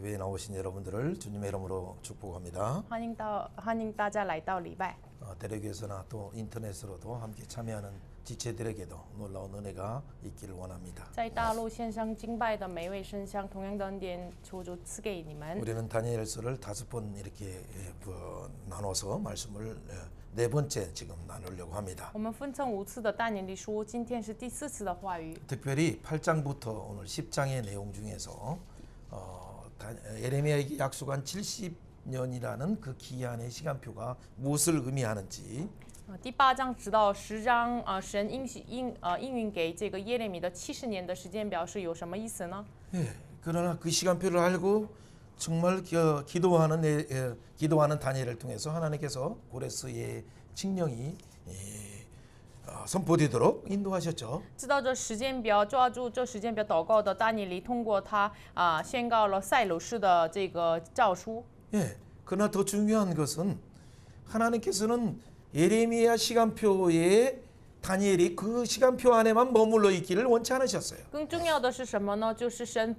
예배에 나오신 여러분들을 주님의 이름으로 축복합니다. 欢迎大家来到礼拜。 대력에서나 또 인터넷으로도 함께 참여하는 지체들에게도 놀라운 은혜가 있기를 원합니다. 在大陆线上敬拜的每位圣乡，同样的恩典求主赐给你们。 우리는 다니엘서를 5번 이렇게 나눠서 말씀을 네 번째 지금 나누려고 합니다. 我们分成5次的但以理书，今天是第4次的话语。 특별히 8장부터 오늘 10장의 내용 중에서 예레미야에게 약속한 70년이라는 그 기한의 시간표가 무엇을 의미하는지 第8章直到10章，神应允给这个耶利米的70年的时间表是有什么意思呢？ 예, 그러나 그 시간표를 알고 정말 기도하는 다니엘을 통해서 하나님께서 고레스의 칙령이 선포되도록 인도하셨죠. 知道这时间表，抓住这时间表祷告的但以理，通过他宣告了塞鲁士的这个诏书。 예, 그러나 더 중요한 것은 하나님께서는 예레미야 시간표에 다니엘이 그 시간표 안에만 머물러 있기를 원치 않으셨어요. 更重要的是什么呢？就是神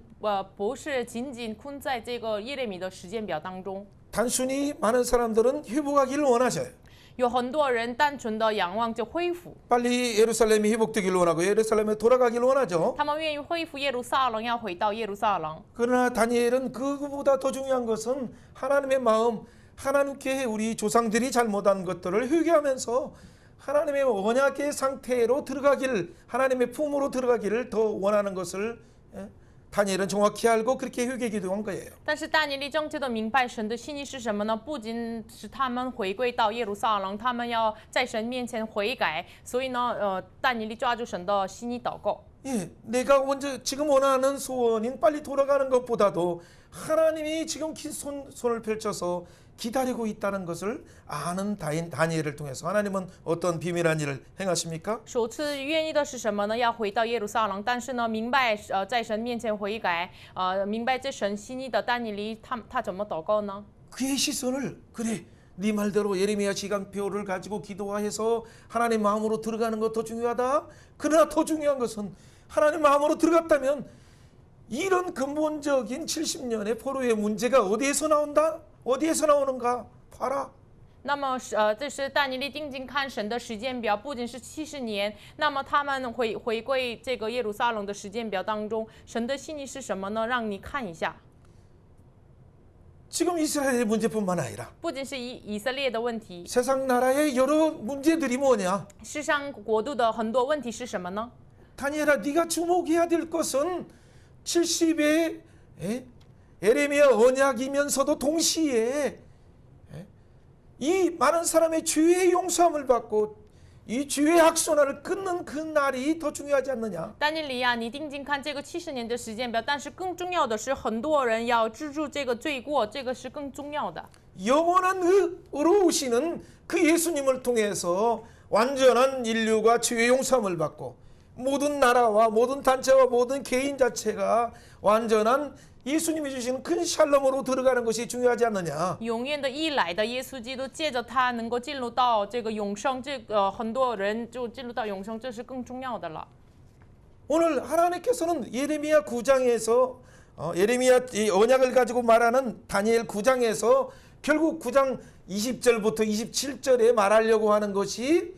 不是仅仅困在这个耶利米的时间表当中。 단순히 많은 사람들은 회복하기를 원하셔요. 有很多人单纯的仰望就恢复， 빨리 예루살렘이 회복되기를 원하고 예루살렘에 돌아가기를 원하죠. 他们愿意恢复耶路撒冷，要回到耶路撒冷。 그러나 다니엘은 그보다 더 중요한 것은 하나님의 마음, 하나님께 우리 조상들이 잘못한 것들을 회개하면서 하나님의 언약의 상태로 들어가기를, 하나님의 품으로 들어가기를 더 원하는 것을 다니엘은 정확히 알고 그렇게 회개 기도한 거예요. 但是但以理正确的明白神的心意是什么呢？不仅是他们回归到耶路撒冷，他们要在神面前悔改。所以呢，但以理抓住神的心意祷告。 예, 내가 먼저 지금 원하는 소원인 빨리 돌아가는 것보다도 하나님이 지금 손을 펼쳐서 기다리고 있다는 것을 아는 다니엘을 통해서 하나님은 어떤 비밀한 일을 행하십니까? 首次愿意的是什么呢？要回到耶路撒冷，但是呢，明白在神面前悔改，明白这神心意的但以理，他怎么祷告呢？ 그의 시선을 그래 네 말대로 예레미야 시간표를 가지고 기도해서 하나님 마음으로 들어가는 것도 중요하다. 그러나 더 중요한 것은 하나님 마음으로 들어갔다면 이런 근본적인 70년의 포로의 문제가 어디에서 나온다? 어디에서 나오는가? 봐라. 那么这是但以理定睛看神的时间表，不仅是70年。那么他们回归这个耶路撒冷的时间表当中，神的心意是什么呢？让你看一下。 지금 이스라엘의 문제뿐만 아니라 不仅是以色列的问题， 세상 나라의 여러 문제들이 뭐냐? 世上国度的很多问题是什么呢？ 다니엘아 네가 주목해야 될 것은 70의 예레미야 언약이면서도 동시에 이 많은 사람의 죄의 용서함을 받고 이 죄의 악순환을 끊는 그 날이 더 중요하지 않느냐? 但以理呀，你定睛看这个70年的时间表，但是更重要的是，很多人要治住这个罪过，这个是更重要的。 영원한 의로우시는 그 예수님을 통해서 완전한 인류가 죄의 용서함을 받고 모든 나라와 모든 단체와 모든 개인 자체가 완전한 예수님이 주시는 큰 샬롬으로 들어가는 것이 중요하지 않느냐? 永远的义来的耶稣基督，借着他能够进入到这个永生，很多人就进入到永生，这是更重要的了。 오늘 하나님께서는 예레미야 9장에서 예레미야 언약을 가지고 말하는 다니엘 9장에서 결국 9장 20절부터 27절에 말하려고 하는 것이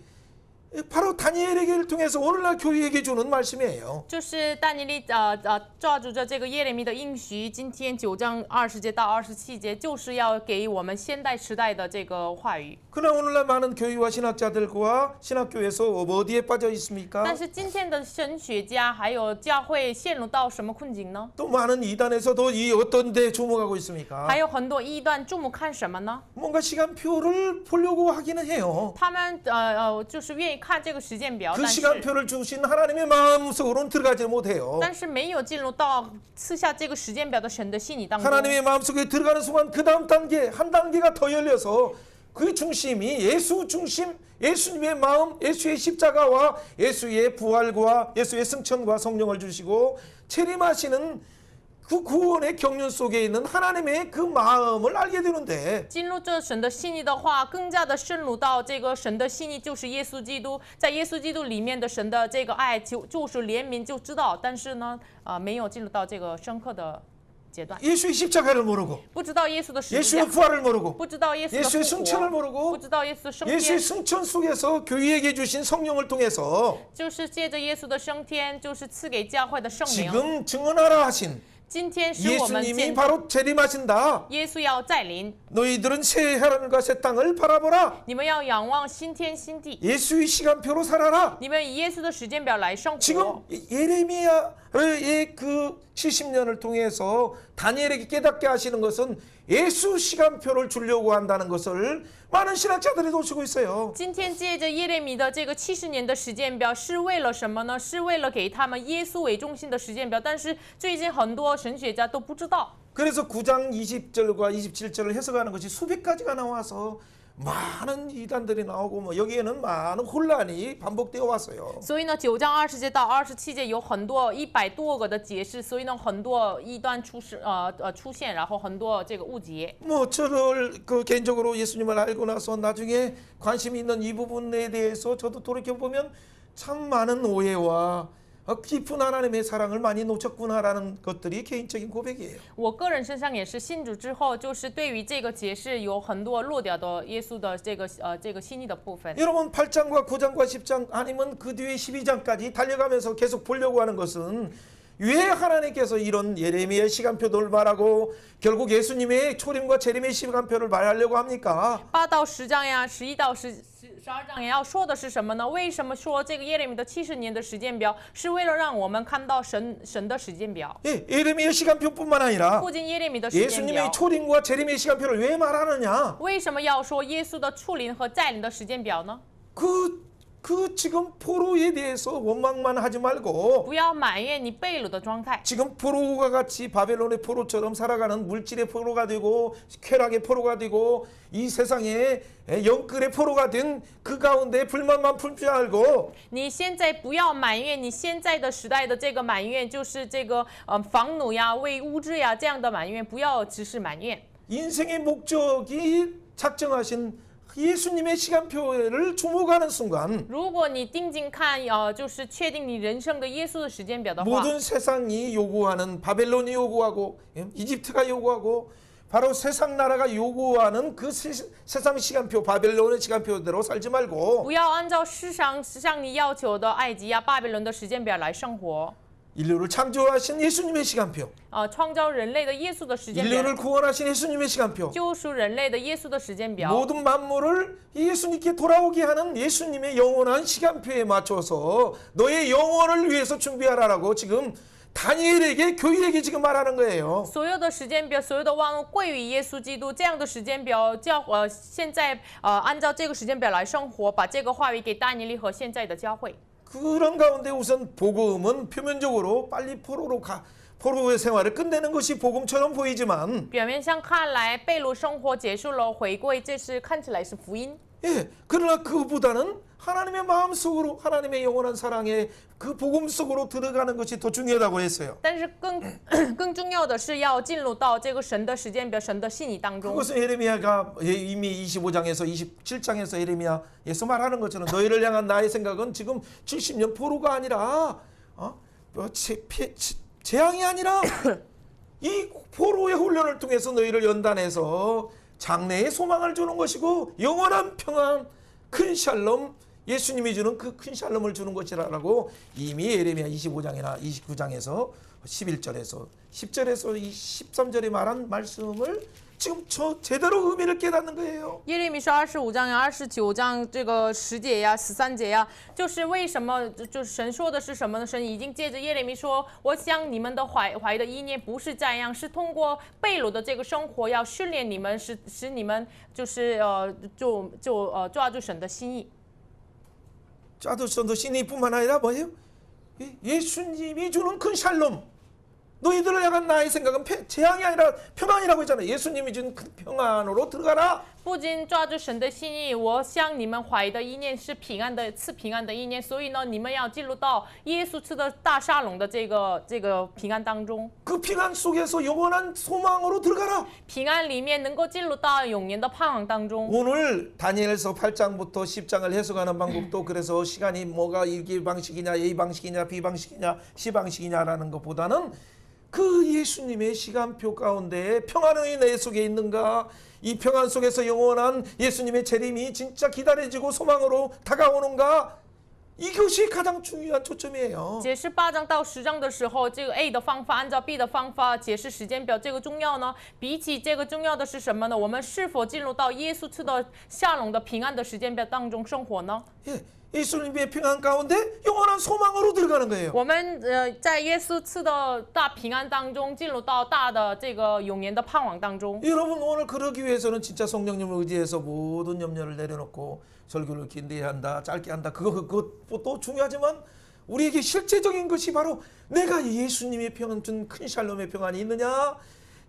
바로 다니엘에게 통해서 오늘날 교회에게 주는 말씀이에요. 就是但以理抓住着这个耶利米的应许，今天9章20节到27节，就是要给我们现代时代的这个话语。 그러나 오늘날 많은 교회와 신학자들과 신학교에서 어디에 빠져 있습니까? 但是今天的神学家还有教会陷入到什么困境呢？ 또 많은 이단에서도 이 어떤 데 주목하고 있습니까? 还有很多异端注目看什么呢？ 뭔가 시간표를 보려고 하기는 해요. 他们就是愿意看这个时间表， 그 시간표를 주신 하나님의 마음속으로는 들어가지 못해요. 但是没有进入到赐下这个时间表的神的心意当中。 하나님의 마음속에 들어가는 순간 그 다음 단계 한 단계가 더 열려서 그 중심이 예수 중심, 예수님의 마음, 예수의 십자가와 예수의 부활과 예수의 승천과 성령을 주시고 체림하시는 그 구원의 경륜 속에 있는 하나님의 그 마음을 알게 되는데 进入这神的心意的话，更加的深入到这个神的心意，就是耶稣基督，在耶稣基督里面的神的这个爱，就是怜悯，就知道。但是呢，没有进入到这个深刻的阶段， 예수의 십자가를 모르고 不知道耶稣的十字 예수의 架， 부활을 모르고 不知道耶稣的 예수의 复 승천을 活， 모르고 不知道耶稣的升 예수의 天， 승천 속에서 교회에게 주신 성령을 통해서 就是借着耶稣的升天，就是赐给教会的圣灵。 지금 증언하라 하신 今天使我们 예수님이 见证 바로 재림하신다. 耶稣要再临， 너희들은 새 하늘과 새 땅을 바라보라. 你们要仰望新天新地， 예수의 시간표로 살아라. 你们以耶稣的时间表来生活。 지금 예레미야의 그 70년을 통해서 다니엘에게 깨닫게 하시는 것은 예수 시간표를 주려고 한다는 것을 많은 신학자들이 놓치고 있어요. 今天借着耶利米的这个70年的时间表，是为了什么呢？是为了给他们耶稣为中心的时间表。但是最近很多神学家都不知道， 그래서 9장 20절과 27절을 해석하는 것이 수백 가지가 나와서 많은 이단들이 나오고 뭐 여기에는 많은 혼란이 반복되어 왔어요. 所以呢，9章20节到27节有很多100多个的解释，所以呢，很多异端出现，然后很多这个误解。 뭐 저를 그 개인적으로 예수님을 알고 나서 나중에 관심이 있는 이 부분에 대해서 저도 돌이켜 보면 참 많은 오해와 깊은 하나님의 사랑을 많이 놓쳤구나라는 것들이 개인적인 고백이에요. 我个人身上也是信主之后，就是对于这个解释有很多落掉的耶稣的这个心意的部分。 여러분 8장과 9장과 10장 아니면 그 뒤에 12장까지 달려가면서 계속 보려고 하는 것은 왜 하나님께서 이런 예레미야의 시간표를 말하고 결국 예수님의 초림과 재림의 시간표를 말하려고 합니까? 8到10章呀，11到12章也要说的是什么呢？为什么说这个耶利米的70年的时间表，是为了让我们看到神的时间表？ 예, 예레미야 시간표뿐만 아니라 不仅耶利米的时间 예수님의 表， 초림과 재림의 시간표를 왜 말하느냐? 为什么要说耶稣的触临和再临的时间表呢？ 그 지금 포로에 대해서 원망만 하지 말고 不要埋怨你被掳的状态。 지금 포로가 같이 바벨론의 포로처럼 살아가는 물질의 포로가 되고 쾌락의 포로가 되고 이 세상에 영끌의 포로가 된 그 가운데 불만만 풀지 말고 你现在不要埋怨你现在的时代的这个埋怨，就是这个房奴呀、为物质呀这样的埋怨，不要只是埋怨。 인생의 목적이 작정하신 예수님의 시간표를 주목하는 순간 如果你定睛看，就是确定你人生的耶稣的时间表的话， 모든 세상이 요구하는 바벨론이 요구하고 이집트가 요구하고 바로 세상 나라가 요구하는 그 세상 시간표 바벨론의 시간표대로 살지 말고 不要按照世上向你要求的埃及呀、巴比伦的时间表来生活。 인류를 창조하신 예수님의 시간표 创造人类的耶稣的时间表， 인류를 구원하신 예수님의 시간표 救赎人类的耶稣的时间表， 모든 만물을 예수님께 돌아오게 하는 예수님의 영원한 시간표에 맞춰서 너의 영혼을 위해서 준비하라라고 지금 다니엘에게 교회에게 지금 말하는 거예요. 所有的时间表，所有的万物归于耶稣基督，这样的时间表，现在按照这个时间表来生活，把这个话语给但尼利和现在的教会。 그런 가운데 우선 복음은 표면적으로 빨리 포로의 생활을 끝내는 것이 복음처럼 보이지만 表面上看来，被掳生活结束了，回归，这是看起来是福音。 예, 그러나 그보다는 하나님의 마음 속으로 하나님의 영원한 사랑의 그 복음 속으로 들어가는 것이 더 중요하다고 했어요. 但是更重要的是要进入到这个神的时间表、神的信义当中。 그것은 예레미야가 이미 25장에서 27장에서 예레미야에서 말하는 것처럼 너희를 향한 나의 생각은 지금 70년 포로가 아니라 재앙이 아니라 이 포로의 훈련을 통해서 너희를 연단해서 장래의 소망을 주는 것이고 영원한 평안 큰 샬롬 예수님이 주는 그 큰 샬롬을 주는 것이라고 이미 예레미야 25장이나 29장에서 11절에서 10절에서 13절에 말한 말씀을 지금 저 제대로 의미를 깨닫는 거예요. 耶利米书25章呀、29章这个10节呀、13节呀，就是为什么就是神说的是什么呢？神已经借着耶利米说，我想你们的怀的意念不是这样，是通过被掳的这个生活要训练你们，使你们就是抓住神的心意。 짜도선도 신이뿐만 아니라 뭐예요? 예수님이 주는 큰 샬롬. 너희들을 향한 나의 생각은 재앙이 아니라 평안이라고 했잖아요. 예수님이 준 큰 평안으로 들어가라. 不仅抓住神的心意，我向你们怀的意念是平安的，赐平安的意念，所以呢，你们要进入到耶稣赐的大沙龙的这个平安当中。 그 평안 속에서 영원한 소망으로 들어가라. 平安里面能够进入到永年的盼望当中。 오늘 다니엘서 8장부터 10장을 해석하는 방법도 그래서 시간이 뭐가 이게 방식이냐, A 방식이냐, B 방식이냐, C 방식이냐라는 것보다는 그 예수님의 시간표 가운데 평안이 내 속에 있는가? 이 평안 속에서 영원한 예수님의 재림이 진짜 기다려지고 소망으로 다가오는가? 이것이 가장 중요한 초점이에요. 解释8章到10章的时候，这个 A 的方法按照 B 的方法解释时间表，这个重要呢？比起这个重要的是什么呢？我们是否进入到耶稣赐的下龙的平安的时间表当中生活呢？ 예, 예수님의 평안 가운데 영원한 소망으로 들어가는 거예요. 我们在耶稣赐的大平安当中，进入到大的这个永年的盼望当中。 여러분 오늘 그러기 위해서는 진짜 성령님을 의지해서 모든 염려를 내려놓고 설교를 긴데히 한다, 짧게 한다. 그것도 중요하지만 우리에게 실제적인 것이 바로 내가 예수님의 평안 준 큰 샬롬의 평안이 있느냐?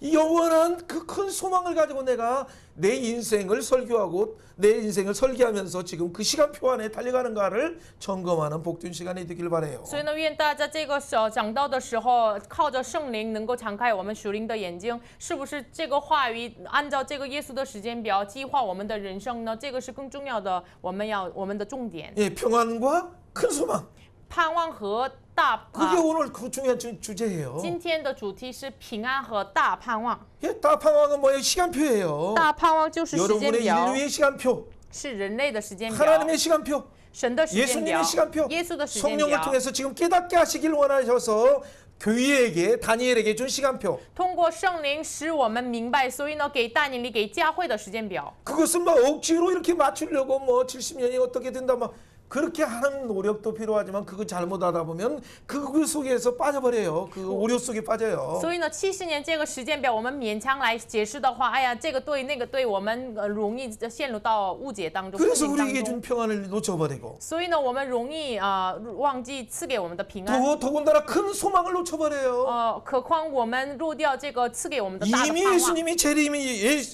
이 영원한 그 큰 소망을 가지고 내가 내 인생을 설교하고 내 인생을 설계하면서 지금 그 시간표 안에 달려가는가를 점검하는 복된 시간이 되길 바라요. 所以呢，愿大家这个讲道的时候，靠着圣灵能够敞开我们属灵的眼睛，是不是这个话语按照这个耶稣的时间表计划我们的人生呢？这个是更重要的，我们的重点。 예, 평안과 큰 소망. 盼望和大 그게 오늘 그 중요한 주제예요. 今天的主题是平安和大盼望。 예, 다盼望은 뭐예요? 시간표예요. 大盼望就是时间 여러분의 表， 인류의 시간표, 是人类的时间表， 하나님의 시간표, 神的时间表 예수님의 ， 시간표, 耶稣的时间 성령을 表。 통해서 지금 깨닫게 하시길 원하셔서 교회에게 다니엘에게 준 시간표. 通过圣灵使我们明白，所以呢，给大年里给教会的时间表。 그것은 막 억지로 이렇게 맞추려고 뭐 70년이 어떻게 된다 막 그렇게 하는 노력도 필요하지만 그거 잘못하다 보면 그 속에서 빠져버려요. 그 오류 속에 빠져요. 所以呢，70年这个时间表，我们勉强来解释的话，哎呀，这个对那个对，我们容易陷入到误解当中、 그래서 陷阱当 우리에게 中。 준 평안을 놓쳐버리고 所以呢，我们容易忘记赐给我们的平安。 더군다나 큰 소망을 놓쳐버려요. 何况我们漏掉这个赐给我们的大的 이미 盼望。 예수님이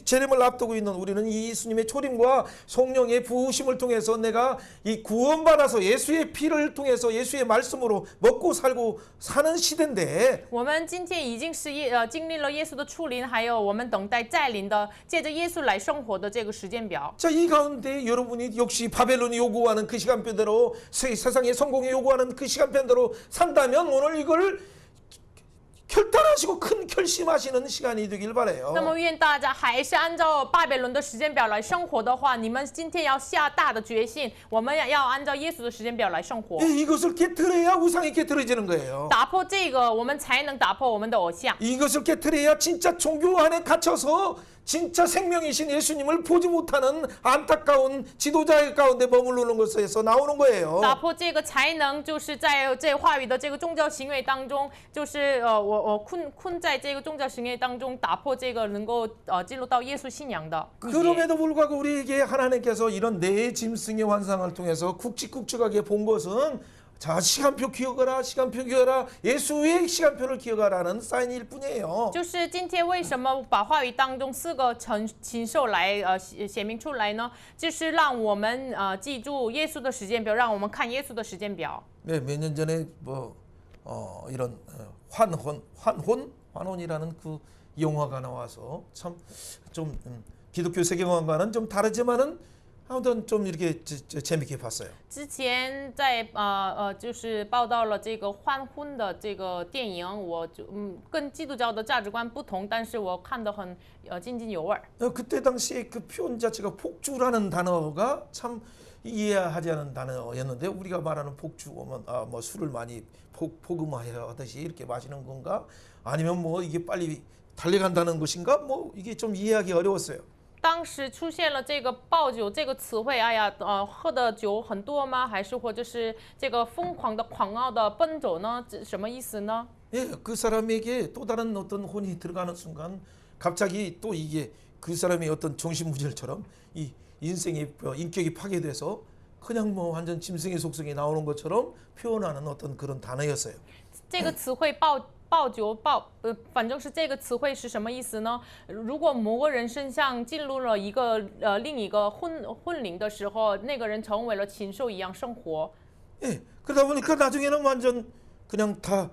재림을 앞두고 있는 우리는 이 예수님의 초림과 성령의 부으심을 통해서 내가 이 구원받아서 예수의 피를 통해서 예수의 말씀으로 먹고 살고 사는 시대인데 我们今天已经是经历了耶稣的出临，还有我们等待再临的，借着耶稣来生活的这个时间表。 자, 이 가운데 여러분이 역시 바벨론이 요구하는 그 시간표대로 세상의 성공이 요구하는 그 시간표대로 산다면 오늘 이걸 결단하시고 큰 결심하시는 시간이 되길 바라요. 那么愿大家还是按照巴比伦的时间表来生活的话，你们今天要下大的决心，我们要按照耶稣的时间表来生活。 예, 이것을 깨트려야 우상이 깨트려지는 거예요. 打破这个，我们才能打破我们的偶像。 이것을 깨트려야 진짜 종교 안에 갇혀서 진짜 생명이신 예수님을 보지 못하는 안타까운 지도자 가운데 머무르는 것에서 나오는 거예요. 打破这个才能，就是在这话语的这个宗教行为当中，就是我困在这个宗教行为当中，打破这个能够进入到耶稣信仰的误解。 그럼에도 불구하고 우리에게 하나님께서 이런 내 짐승의 환상을 통해서 굵직굵직하게 본 것은 자, 시간표 기억하라, 시간표 기억하라, 예수의 시간표를 기억하라는 사인일 뿐이에요. 就是今天为什么把话语当中4个禽兽来写明出来呢？就是让我们记住耶稣的时间表，让我们看耶稣的时间表。 네, 몇 년 전에 뭐 이런 환혼이라는 그 영화가 나와서 참 좀 기독교 세계관과는 좀 다르지만은 아무튼 좀 이렇게 재밌게 봤어요. 之前在就是报道了这个换婚的这个电影，我就跟基督教的价值观不同，但是我看得很津津有味。 그때 당시에 그 표현 자체가 폭주라는 단어가 참 이해하지 않은 단어였는데 우리가 말하는 폭주 뭐 술을 많이 포금하여 하듯이 이렇게 마시는 건가? 아니면 뭐 이게 빨리 달려간다는 것인가? 뭐 이게 좀 이해하기 어려웠어요. 当时出现了这个暴酒这个词汇，哎呀，喝的酒很多吗？还是或者是这个疯狂的、狂傲的奔走呢？这什么意思呢？ 예, 그 사람에게 또 다른 어떤 혼이 들어가는 순간 갑자기 또 이게 그 사람의 어떤 정신무질처럼 이 인생의 인격이 파괴돼서 그냥 뭐 완전 짐승의 속성이 나오는 것처럼 표현하는 어떤 그런 단어였어요. 这个词汇暴酒反正是这个词汇是什么意思呢？如果某个人身上进入了一个另一个混灵的时候，那个人成为了禽兽一样生活。 예, 그러다 보니까 나중에는 완전 그냥 다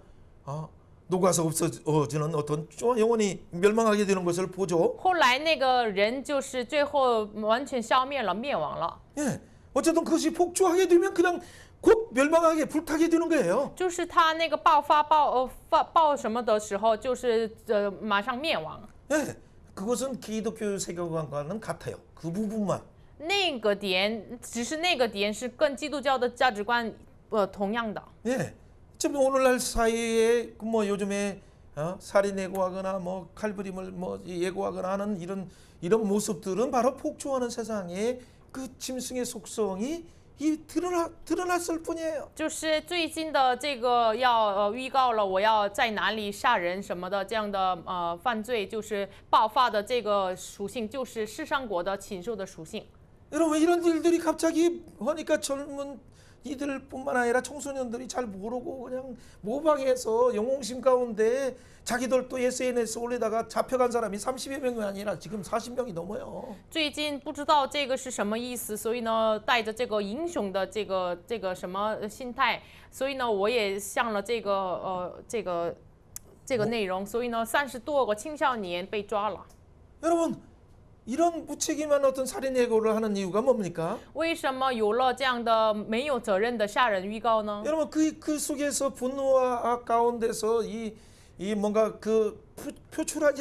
녹아서 없어지는 어떤 영원히 멸망하게 되는 것을 보죠. 后来那个人就是最后完全消灭了、灭亡了。 예, 어쨌든 그것이 폭주하게 되면 그냥 곧 멸망하게 불타게 되는 거예요. 就是它那个爆什么的时候，就是马上灭亡。 예, 그것은 기독교 세계관과는 같아요. 그 부분만. 那个点只是那个点是跟基督教的价值观同样的。 예, 지금 오늘날 사회에 뭐 요즘에 살인 예고하거나 뭐 칼부림을 뭐 예고하거나 하는 이런 모습들은 바로 폭주하는 세상에 그 짐승의 속성이 드러났을 뿐이에요. 就是最近的这个要预告了，我要在哪里杀人什么的这样的犯罪，就是爆发的这个属性，就是世上国的禽兽的属性。 여러분 이런 일들이 갑자기 하니까 젊은 이들뿐만 아니라 청소년들이 잘 모르고 그냥 모방해서 영웅심 가운데 자기들 또 SNS 올리다가 잡혀간 사람이 30여 명이 아니라 지금 40명이 넘어요. 最近不知道这个是什么意思，所以呢，带着这个英雄的这个什么心态，所以呢，我也上了这个内容，所以呢，30多个青少年被抓了。 여러분 이런 무책임한 어떤 살인 예고를 하는 이유가 뭡니까? 为什么有了这样的没有责任的杀人预告呢？ 여러분 그 속에서 분노와 악 가운데서 이 뭔가 그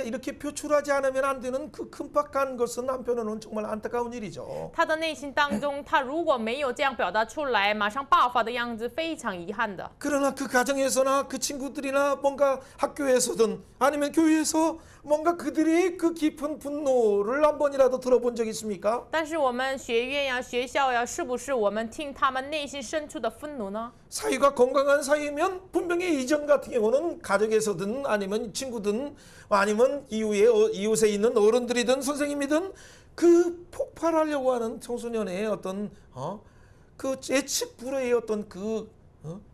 이렇게 표출하지 않으면 안 되는 그 금박한 것은 한편으로는 정말 안타까운 일이죠. 他的内心当中，他如果没有这样表达出来，马上爆发的样子，非常遗憾的。 그러나 그 가정에서나 그 친구들이나 뭔가 학교에서든 아니면 교회에서 뭔가 그들이 그 깊은 분노를 한 번이라도 들어본 적 있습니까? 但是我们学院呀、学校呀，是不是我们听他们内心深处的愤怒呢？ 사이가 건강한 사이면 분명히 이전 같은 경우는 가족에서든 아니면 친구든 아니면 이웃에 있는 어른들이든 선생님이든 그 폭발하려고 하는 청소년의 어떤 그 예측 불허의 어떤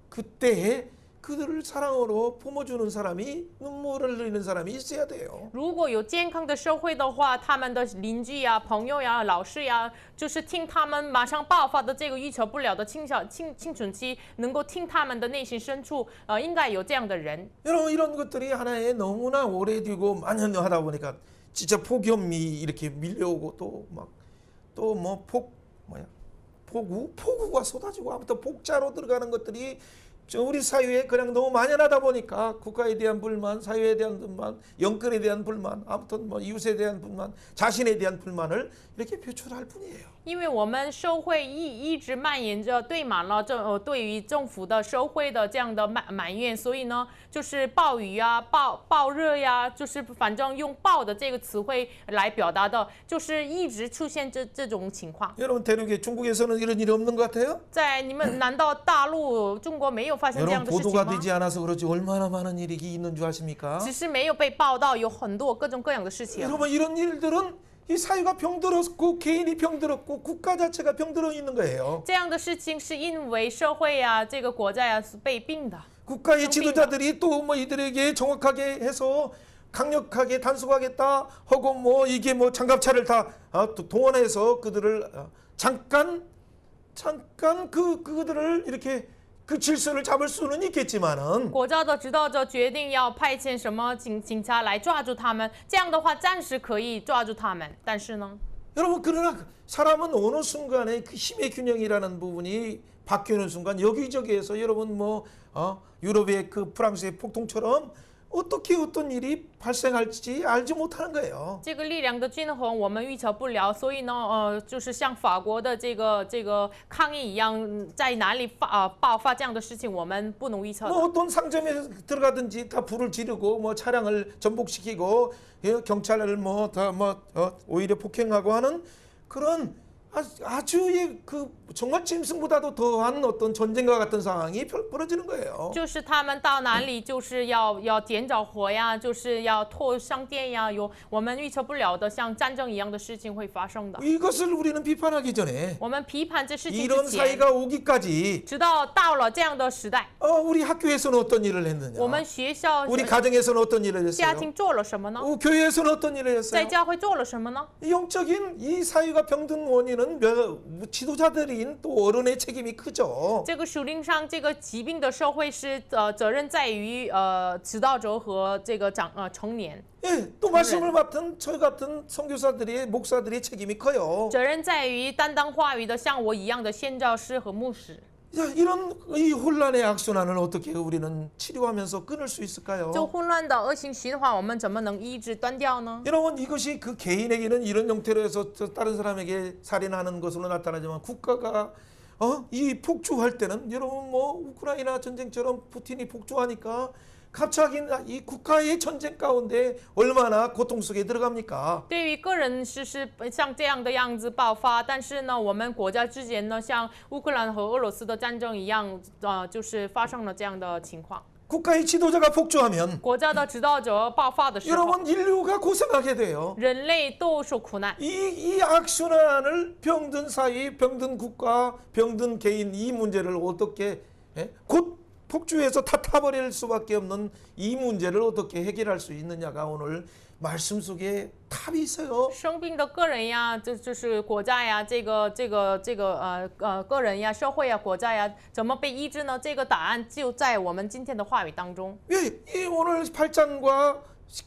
그때에 그들을 사랑으로 품어주는 사람이 눈물을 흘리는 사람이 있어야 돼요. 如果有健康的社会的话，他们的邻居呀、朋友呀、老师呀，就是听他们马上爆发的这个预测不了的青春期，能够听他们的内心深处，应该有这样的人。 여러분 이런 것들이 하나에 너무나 오래되고 만연하다 보니까 진짜 폭염이 이렇게 밀려오고 또 뭐 폭우가 쏟아지고 아무튼 폭자로 들어가는 것들이 우리 사회에 그냥 너무 만연하다 보니까 국가에 대한 불만, 사회에 대한 불만, 영권에 대한 불만, 아무튼 뭐 이웃에 대한 불만, 자신에 대한 불만을 이렇게 표출할 뿐이에요. 因为我们社会一直蔓延着，堆满了对于政府的社会的这样的埋怨，所以呢，就是暴雨呀、暴热呀，就是反正用暴的这个词汇来表达的，就是一直出现这种情况。 여러분 대륙에 중국에서는 이런 일이 없는 것 같아요? 在你们难道大陆中国没有发生这样 여러분 的事情 보도가 吗？ 되지 않아서 그렇지 얼마나 많은 일이 있는 줄 아십니까? 只是没有被报道，有很多各种各样的事情。 여러분 이런 일들은 이 사회가 병들었고 개인이 병들었고 국가 자체가 병들어 있는 거예요. 这样的事情是因为社会呀、这个国家呀是被病的。 국가의 지도자들이 또 뭐 이들에게 정확하게 해서 강력하게 단속하겠다 하고 뭐 이게 뭐 장갑차를 다 동원해서 그들을 잠깐 그들을 이렇게 그 질서를 잡을 수는 있겠지만은 国家的指导者决定要派遣什么警察来抓住他们，这样的话暂时可以抓住他们，但是呢， 여러분 그러나 사람은 어느 순간에 그 힘의 균형이라는 부분이 바뀌는 순간 여기저기에서 여러분 뭐 유럽의 그 프랑스의 폭동처럼 어떻게 어떤 일이 발생할지 알지 못하는 거예요. 这个力量的均衡我们预测不了，所以呢，就是像法国的这个抗议一样，在哪里爆发这样的事情，我们不能预测的。 뭐 어떤 상점에 들어가든지 다 불을 지르고 뭐 차량을 전복시키고 경찰을 오히려 폭행하고 하는 그런 아주 그 정말 짐승보다도 더한 어떤 전쟁과 같은 상황이 벌어지는 거예요. 就是他们到哪里就是要点着火呀，就是要拖商店呀，有我们预测不了的像战争一样的事情会发生的。 이것을 우리는 비판하기 전에 我们批判这事情 이런 之前， 사이가 오기까지 直到到了这样的时代， 우리 학교에서는 어떤 일을 했느냐? 我们学校、 우리 가정에서는 어떤 일을 家 했어요? 庭做了什么呢？ 교회에서는 어떤 일을 在 했어요? 教会做了什么呢？ 영적인 이 사회가 병든 원인은 지도자들인 또 어른의 책임이 크죠. 这个属灵上这个疾病的社会是责任在于指导者和这个成年， 예, 또 말씀을 맡은 저희 같은 선교사들이 목사들의 책임이 커요. 责任在于担当话语的像我一样的宣教师和牧师。 자, 이런 이 혼란의 악순환을 어떻게 우리는 치료하면서 끊을 수 있을까요? 就混乱的恶性循环，我们怎么能医治断掉呢？ 여러분 이것이 그 개인에게는 이런 형태로 해서 다른 사람에게 살인하는 것으로 나타나지만 국가가 이 폭주할 때는 여러분 뭐 우크라이나 전쟁처럼 푸틴이 폭주하니까 갑자기 이 국가의 전쟁 가운데 얼마나 고통 속에 들어갑니까? 对于个人是像这样的样子爆发，但是呢，我们国家之间呢，像乌克兰和俄罗斯的战争一样，就是发生了这样的情况。 국가의 지도자가 폭주하면 国家的指导者爆发的时候， 여러분 인류가 고생하게 돼요. 人类都受苦难。 이 악순환을 병든 사회, 병든 국가, 병든 개인 이 문제를 어떻게 곧 폭주해서 다 타버릴 수밖에 없는 이 문제를 어떻게 해결할 수 있느냐가 오늘 말씀 속에 답이 있어요. 生病的个人呀，就是国家呀，个人呀，社会呀，国家呀，怎么被医治呢？这个答案就在我们今天的话语当中。 예, 이 오늘 8장과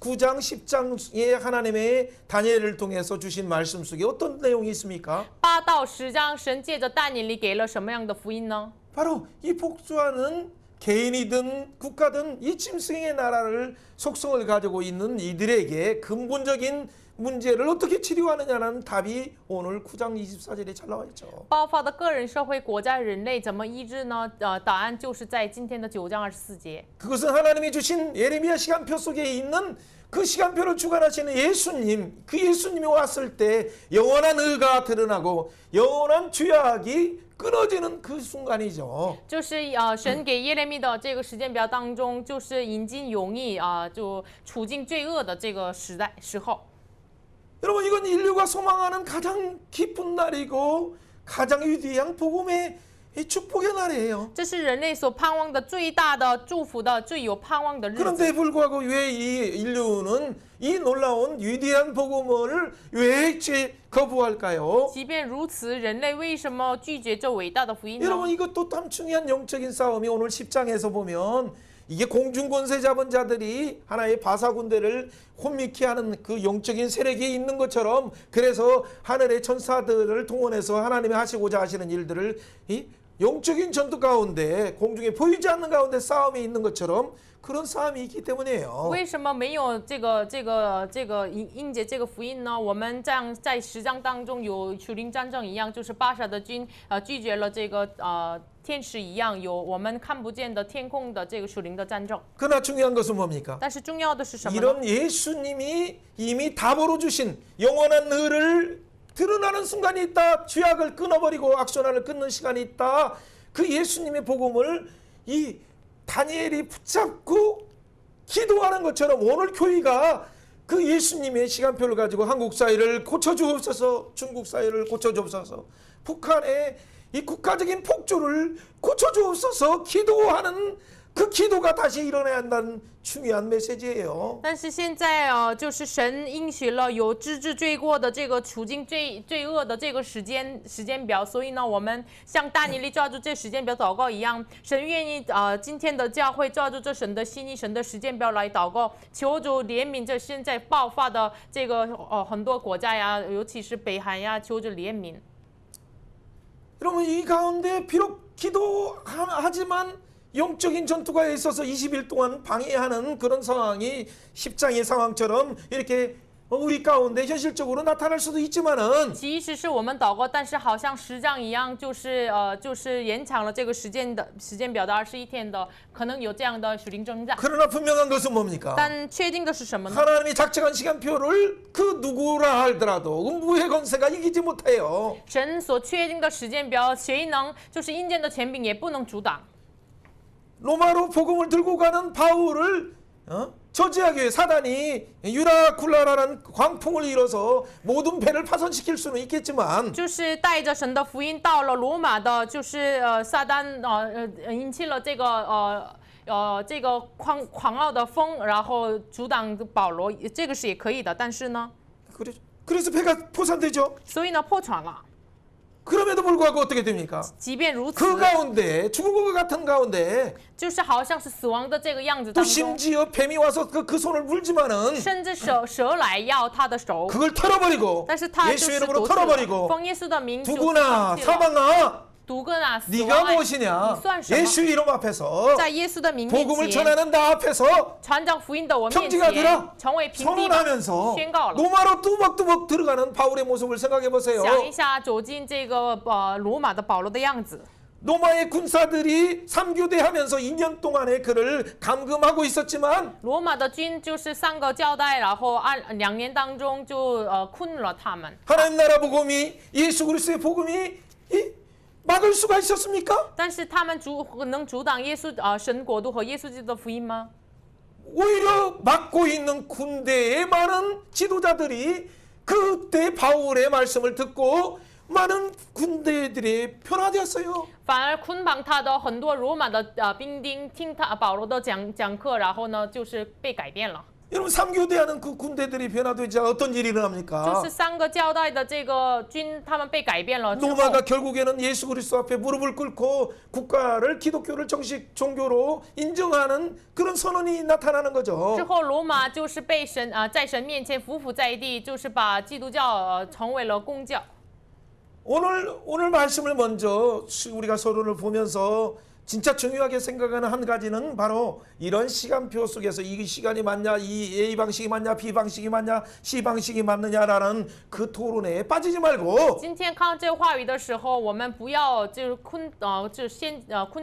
9장, 10장에 하나님의 다니엘을 통해서 주신 말씀 속에 어떤 내용이 있습니까? 8到10章，神借着但以理给了什么样的福音呢？ 바로 이 폭주하는 개인이든 국가든 이 짐승의 나라를 속성을 가지고 있는 이들에게 근본적인 문제를 어떻게 치료하느냐는 답이 오늘 9장 24절에 잘 나와 있죠. 爆发的个人、社会、国家、人类怎么医治呢？答案就是在今天的9章24节。 그것은 하나님이 주신 예레미야 시간표 속에 있는 그 시간표를 주관하시는 예수님, 그 예수님이 왔을 때 영원한 의가 드러나고 영원한 죄악이 끊어지는 그 순간이죠. 就是神给耶利米的这个时间表当中，就是引进永义就处境罪恶的这个时候。 여러분 이건 인류가 소망하는 가장 기쁜 날이고 가장 위대한 복음의 이 축복의 날이에요. 这是人类所盼望的最大的祝福的最有盼望的日子。 그런데 불구하고 왜 이 인류는 이 놀라운 위대한 복음을 왜 거부할까요? 即便如此，人类为什么拒绝这伟大的福音呢？ 여러분 이것도 참 중요한 영적인 싸움이 오늘 10장에서 보면 이게 공중 권세 잡은 자들이 하나의 바사 군대를 혼미케 하는 그 영적인 세력이 있는 것처럼 그래서 하늘의 천사들을 동원해서 하나님이 하시고자 하시는 일들을 이 영적인 전투 가운데 공중에 보이지 않는 가운데 싸움이 있는 것처럼 그런 싸움이 있기 때문이에요. 为什么没有应解这个福音呢？我们这样在10章当中有属灵战争一样，就是巴沙的军拒绝了这个天使一样，有我们看不见的天空的这个属灵的战争。 그러나 중요한 것은 뭡니까? 但是重要的是什么呢？ 이런 예수님이 이미 답으로 주신 영원한 의를 드러나는 순간이 있다. 죄악을 끊어버리고 악순환을 끊는 시간이 있다. 그 예수님의 복음을 이 다니엘이 붙잡고 기도하는 것처럼 오늘 교회가 그 예수님의 시간표를 가지고 한국 사회를 고쳐주옵소서, 중국 사회를 고쳐주옵소서, 북한의 이 국가적인 폭주를 고쳐주옵소서 기도하는 그 기도가 다시 일어나야 한다는 중요한 메시지예요. 但是现在就是神应许了有治罪过的这个处境罪恶的这个时间表，所以呢，我们像但以理抓住这时间表祷告一样，神愿意今天的教会抓住这神的心意、神的时间表来祷告，求主怜悯这现在爆发的这个很多国家呀，尤其是北韩呀，求主怜悯。 여러분 이 가운데 비록 기도하지만 영적인 전투가 있어서 20일 동안 방해하는 그런 상황이 10장의 상황처럼 이렇게 우리 가운데 현실적으로 나타날 수도 있지만은 即使是我们祷告，但是好像10章一样，就是延长了这个时间表的21天的，可能有这样的属灵征战。 그러나 분명한 것은 뭡니까? 但确定的是什么呢？ 하나님이 작정한 시간표를 그 누구라 하더라도 음부의 권세가 이기지 못해요. 神所确定的时间表，谁能就是阴间的权柄也不能阻挡。 로마로 복음을 들고 가는 바울을 저지하기 위해 사단이 유라굴라라는 광풍을 일어서 모든 배를 파손시킬 수는 있겠지만 就是带着神的福音到了罗马的，就是撒旦引起了这个狂傲的风，然后阻挡保罗，这个是也可以的。但是呢， 그래서 배가 포산되죠. 所以呢破船了。 그럼에도 불구하고 어떻게 됩니까? 即便如此， 그 가운데 죽은 것 같은 가운데 就是好像是死亡的这个样子 또 当中， 심지어 뱀이 와서 그 손을 물지만은 甚至蛇来要他的手， 그걸 털어버리고 但是他就 예수의 是 이름으로 夺去了， 털어버리고 奉耶稣的名就 두구나 放弃了。 사망아 毒根啊，死 네가 亡啊， 무엇이냐? 你算什么？ 예수 이름 앞에서 在耶稣的名面 복음을 前， 전하는 나 앞에서 传讲福音的我面 평지가 前 되라 ，成为平地吧， 선언하면서 宣告了。 로마로 뚜벅뚜벅 들어가는 바울의 모습을 생각해 보세요. 想一下走进这个罗马的保罗的样子， 로마의 군사들이 3교대 하면서 2년 동안에 그를 감금하고 있었지만 罗马的军就是3个交代，然后2年当中就困了他们。 하나님 나라 복음이 예수 그리스도의 복음이 막을 수가 있었습니까? 但是他们能阻挡耶稣神国度和耶稣基督的福音吗？ 오히려 막고 있는 군대의 많은 지도자들이 그때 바울의 말씀을 듣고 많은 군대들이 변화되었어요. 反而捆绑他的很多罗马的兵丁听他保罗的讲课，然后呢就是被改变了。 여러분 3교대하는 그 군대들이 변화되지 어떤 일이 就 일어납니까? 是3个交代的这个军，他们被改变了之后， 로마가 결국에는 예수 그리스도 앞에 무릎을 꿇고 국가를 기독교를 정식 종교로 인정하는 그런 선언이 나타나는 之 거죠. 后罗马就是被在神面前匍匐在地，就是把基督教成为了公教。 오늘 말씀을 먼저 우리가 서로를 보면서 진짜 중요하게 생각하는 한 가지는 바로 이런 시간표 속에서 이 시간이 맞냐, 이 A 방식이 맞냐, B 방식이 맞냐, C 방식이 맞느냐라는 그 토론에 빠지지 말고 今天看这个话语的时候，我们不要就是困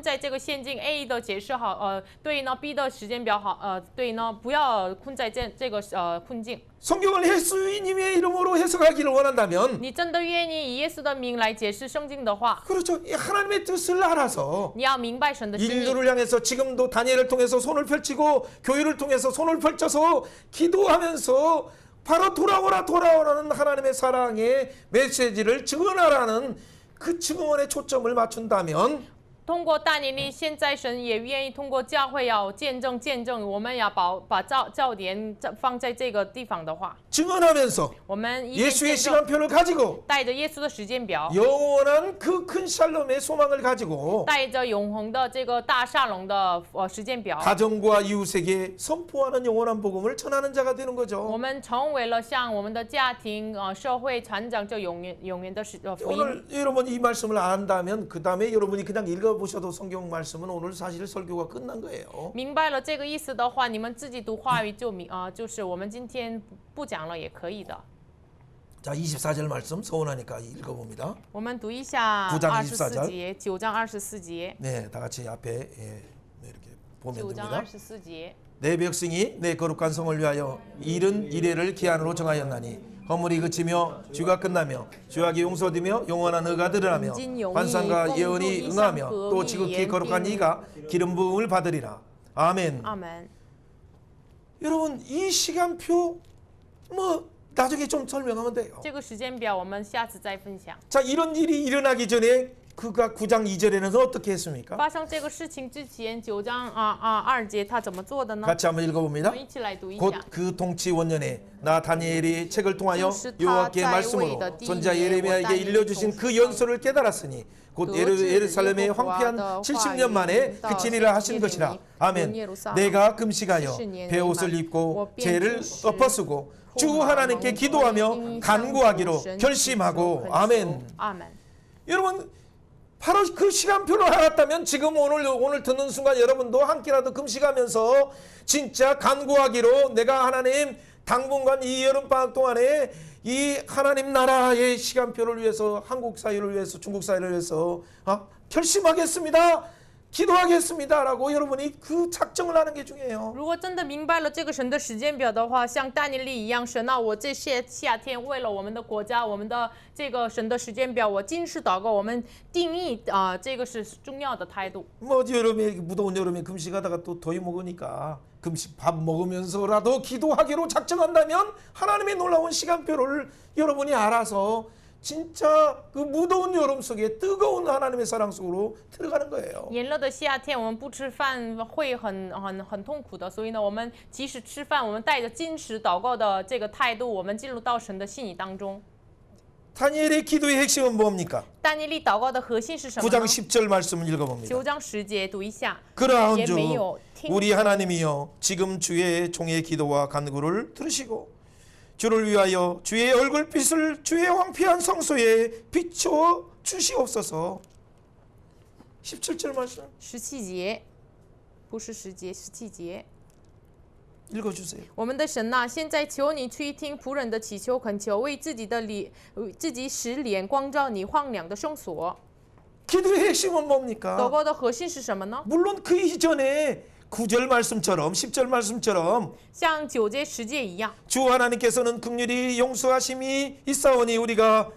在这个陷阱 A 的解释好，对呢 B 的时间表好，对呢不要困在这个困境。 성경을 예수님의 이름으로 해석하기를 원한다면 你真的愿意以耶稣的名来解释圣经的话， 그렇죠. 이 하나님의 뜻을 알아서 你要明白神的心意。 인류를 향해서 지금도 다니엘을 통해서 손을 펼치고 교회를 통해서 손을 펼쳐서 기도하면서 바로 돌아오라는 하나님의 사랑의 메시지를 증언하라는 그 증언에 초점을 맞춘다면 通过但以理，现在神也愿意通过教会要见证，我们要把焦点放在这个地方的话， 증언하면서 我们一边 예수의 见证， 시간표를 가지고 带着耶稣的时间表， 영원한 그 큰 샬롬의 소망을 가지고 带着永恒的这个大沙龙的时间表， 가정과 이웃에게 선포하는 영원한 복음을 전하는 자가 되는 我 거죠. 们成为了向我们的家庭、社会传讲这永远的福音。 오늘 여러분 이 말씀을 안다면 그 다음에 여러분이 그냥 읽어보셔도 성경 말씀은 오늘 사실 설교가 끝난 거예요. 明白了这个意思的话，你们自己读话语就是我们今天不讲了也可以的。 자 24절 말씀 서운하니까 읽어봅니다. 我们读一下 9장 24 24절 节，9章24节， 네, 다 같이 앞에 이렇게 보면 9章 됩니다. 24节。 내 백성이 내 거룩한 성을 위하여 이른 이래를 기한으로 정하였나니 허물이 그치며 주가 끝나며 죄악이 용서되며 영원한 의가 드러나며 환상과 예언이 응하며 또 지극히 거룩한 이가 기름 부음을 받으리라. 아멘. 阿门。 여러분 이 시간표 뭐 나중에 좀 설명하면 돼요. 这个时间表我们下次再分享。 자 이런 일이 일어나기 전에 그가 9장 2절에는 어떻게 했습니까? 发生这个事情之前，9章2节他怎么做的呢？ 같이 한번 我 읽어봅니다. 们一起来读一 곧 下。 그 통치 원년에 나 다니엘이 책을 통하여就是他 여호와께 在位 말씀으로 的第一 선지자 年， 예레미야에게 我但以理 일려주신 从 그 上 연설을 깨달았으니 곧 得知 예루살렘의 耶和华 황폐한 的 70년 话 만에 语到 그치리라 하신 耶利米 것이라. 论 아멘. 耶路撒冷 내가 금식하여 70年 베옷을 内 입고 我便 죄를 禁食 덮어쓰고 주 充满 하나님께 蒙 기도하며 恩因 간구하기로 向神 결심하고 祈求 아멘. 阿门。 여러분 바로 그 시간표를 알았다면 지금 오늘 듣는 순간 여러분도 한 끼라도 금식하면서 진짜 간구하기로 내가 하나님 당분간 이 여름방학 동안에 이 하나님 나라의 시간표를 위해서 한국 사회를 위해서 중국 사회를 위해서 결심하겠습니다. 기도하겠습니다라고 여러분이 그 작정을 하는 게 중요해요. 如果真的明白了这个神的时间表的话，像但以理一样，神啊，我这些夏天为了我们的国家，我们的这个神的时间表，我今世祷告，我们定义这个是重要的态度。 뭐 여름에 무더운 여름에 금식하다가 또 더위 먹으니까 금식 밥 먹으면서라도 기도하기로 작정한다면 하나님의 놀라운 시간표를 여러분이 알아서 진짜 그 무더운 여름 속에 뜨거운 하나님의 사랑 속으로 들어가는 거예요. 炎热的夏天，我们不吃饭会很痛苦的，所以呢，我们即使吃饭，我们带着矜持祷告的这个态度，我们进入到神的信意当中。 다니엘의 기도의 핵심은 뭡니까? 但以理祷告的核心是什么 9장 呢？ 10절 말씀을 읽어봅니다. 9章10节读一下。 그러한즉 也没有听 우리 하나님이여 지금 주의 종의 기도와 간구를 들으시고 주를 위하여 주의 얼굴빛을 주의 황폐한 성소에 비춰 주시옵소서. 17절 말씀 17节，不是10节，17节。 읽어주세요. 我们的神呐、现在求你垂听仆人的祈求恳求，为自己使脸光照你荒凉的圣所。 기도의 핵심은 祷 뭡니까? 告的核心是什么呢？ 물론 그 이전에 9절 말씀처럼 10절 말씀처럼 像9节、10节一样， 주 하나님께서는 긍휼히 용서하심이 있사오니 우리가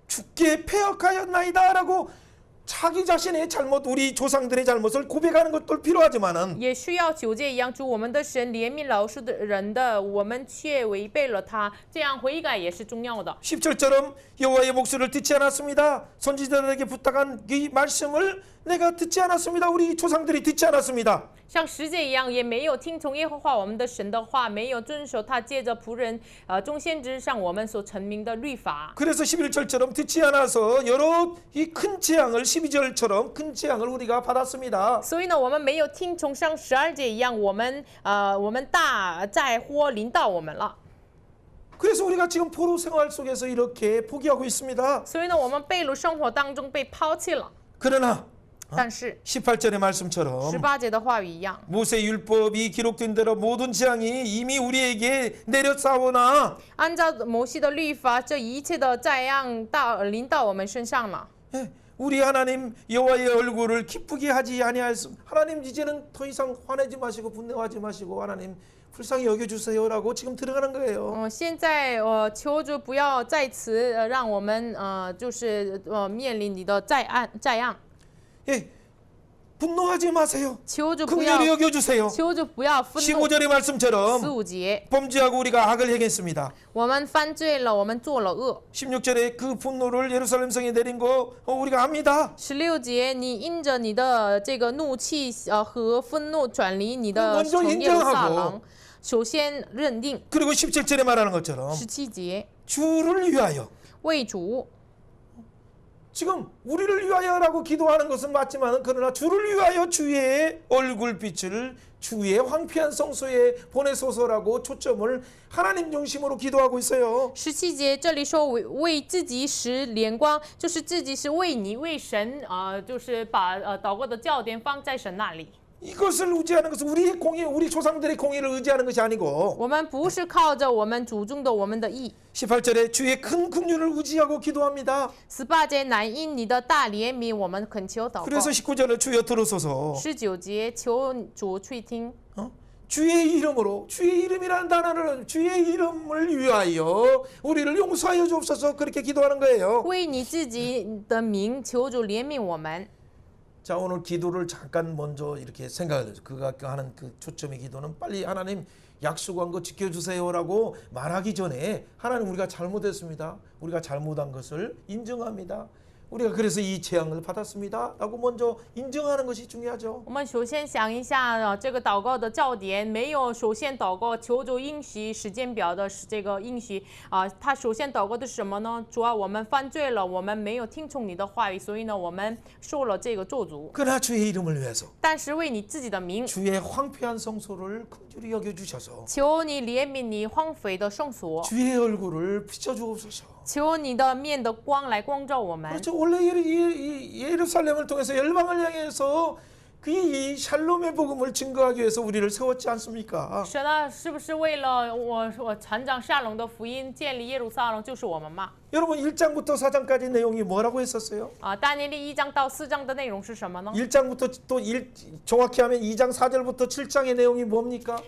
죽게 패역하였나이다라고 자기 자신의 잘못, 우리 조상들의 잘못을 고백하는 것도 필요하지만은 也需要9节一样，主我们的神怜悯饶恕的人的，我们却违背了他，这样悔改也是重要的。 10절처럼 여호와의 목소리를 듣지 않았습니다. 선지자들에게 부탁한 이 말씀을 내가 듣지 않았습니다. 우리 조상들이 듣지 않았습니다. 像10节一样，也没有听从耶和华我们的神的话，没有遵守他借着仆人众先知上我们所成名的律法。 그래서 11절처럼 듣지 않아서 여러 이 큰 재앙을 12절처럼 큰 재앙을 우리가 받았습니다. 所以呢，我们没有听从像12节一样，我们大灾祸临到我们了。 그래서 우리가 지금 포로 생활 속에서 이렇게 포기하고 있습니다. 所以呢，我们被掳生活当中被抛弃了。 그러나 但是 18절의 말씀처럼 18节的话语一样， 모세 율법이 기록된 대로 모든 재앙이 이미 우리에게 내렸사오나 按照摩西的律法，这一切的灾殃临到我们身上了。 예, 우리 하나님 여호와의 얼굴을 기쁘게 하지 아니하였음. 하나님 이제는 더 이상 화내지 마시고 분노하지 마시고 하나님 불쌍히 여겨주세요라고 지금 들어가는 거예요. 现在求主不要在此让我们就是面临你的灾殃。 예, 분노하지 마세요. 求主不要 긍휼히 여겨주세요. 求主不要愤怒。 15절의 말씀처럼 15节， 범죄하고 우리가 악을 행했습니다. 我们犯罪了，我们做了恶。 16절에 그 분노를 예루살렘 성에 내린 거 우리가 압니다. 16节，你因着你的这个怒气和愤怒转离你的 먼저 从耶路撒 인정하고 冷，首先认定。 그리고 17절에 말하는 것처럼 17节， 주를 위하여 为主。 지금 우리를 위하여라고 기도하는 것은 맞지만 그러나 주를 위하여 주의 얼굴빛을 주의 황폐한 성소에 보내소서라고 초점을 하나님 중심으로 기도하고 있어요. 17节这里说为自己使脸光，就是自己是为你为神就是把祷告的焦点放在神那里。 이것을 의지하는 것은 우리의 공의, 우리 조상들의 공의를 의지하는 것이 아니고 我们不是靠着我们祖宗的我们的义。 18절에 주의 큰 긍휼을 의지하고 기도합니다. 18节乃因你的大怜悯，我们恳求祷告。 그래서 19절에 주여 들어서서 19节求主垂听。 주의 이름으로 주의 이름이라는 단어를 주의 이름을 위하여 우리를 용서하여 주옵소서 그렇게 기도하는 거예요. 为你自己的名求主怜悯我们。 자 오늘 기도를 잠깐 먼저 이렇게 생각을 해서 그가 하는 그 초점의 기도는 빨리 하나님 약속한 거 지켜주세요라고 말하기 전에 하나님 우리가 잘못했습니다. 우리가 잘못한 것을 인정합니다. 우리가 그래서 이 재앙을 받았습니다. 라고 먼저 인정하는 것이 중요하죠. 我们首先想一下这个祷告的焦点，没有首先祷告求主应许时间表的这个应许他首先祷告的是什么呢？主啊，我们犯罪了，我们没有听从你的话语，所以呢，我们受了这个咒诅。 그러나 주의 이름을 위해서 但是为你自己的名， 주의 황폐한 성소를 긍휼히 여겨주셔서 求你怜悯你荒废的圣所， 주의 얼굴을 비춰주옵소서. 求你的面的光来光照我们。 그렇죠. 원래 예루살렘을 통해서 열방을 향해서 이 샬롬의 복음을 증거하기 위해서 우리를 세웠지 않습니까? 神啊，是不是为了我传讲沙龙的福音，建立耶路撒冷，就是我们嘛？ 여러분 1장부터 4장까지 내용이 뭐라고 했었어요? 但以理1章到4章的内容是什么呢？ 1장부터 또 정확히 하면 2장 4절부터 7장의 내용이 뭡니까?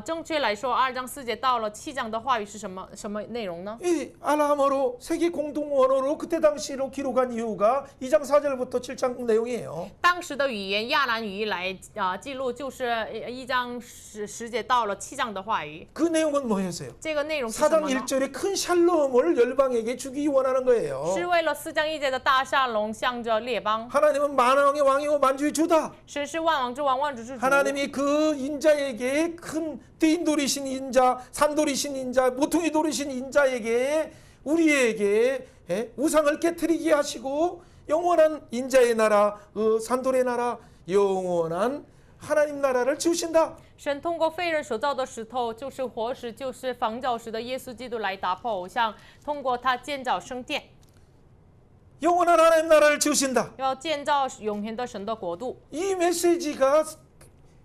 正确来说，2章4节到了7章的话语是什么内容呢？ 이 아람어로 세계 공동 원어로 그때 당시로 기록한 이유가 2장 4절부터 7장 내용이에요. 当时的语言亚兰语来记录，就是1章10节到了7章的话语。 그 내용은 뭐였어요? 这个内容是什 4장 么呢？ 1절에 큰 샬롬을 열방에게 주기 원하는 거예요. 是为了4章1节的大沙龙向着列邦。 하나님은 만왕의 왕이고 만주의 주다. 神是万王之王，万主之主。 하나님이 그 인자에게 큰 대인 도리신 인자, 산 도리신 인자, 모퉁이 도리신 인자에게 우리에게 우상을 깨뜨리게 하시고 영원한 인자의 나라, 산돌의 나라, 영원한 하나님 나라를 지으신다. 神通过非人所造的石头，就是活石，就是房角石的耶稣基督来打破偶像，通过他建造圣殿。 영원한 하나님 나라를 지으신다. 要建造永恒的神的国度。 이 메시지가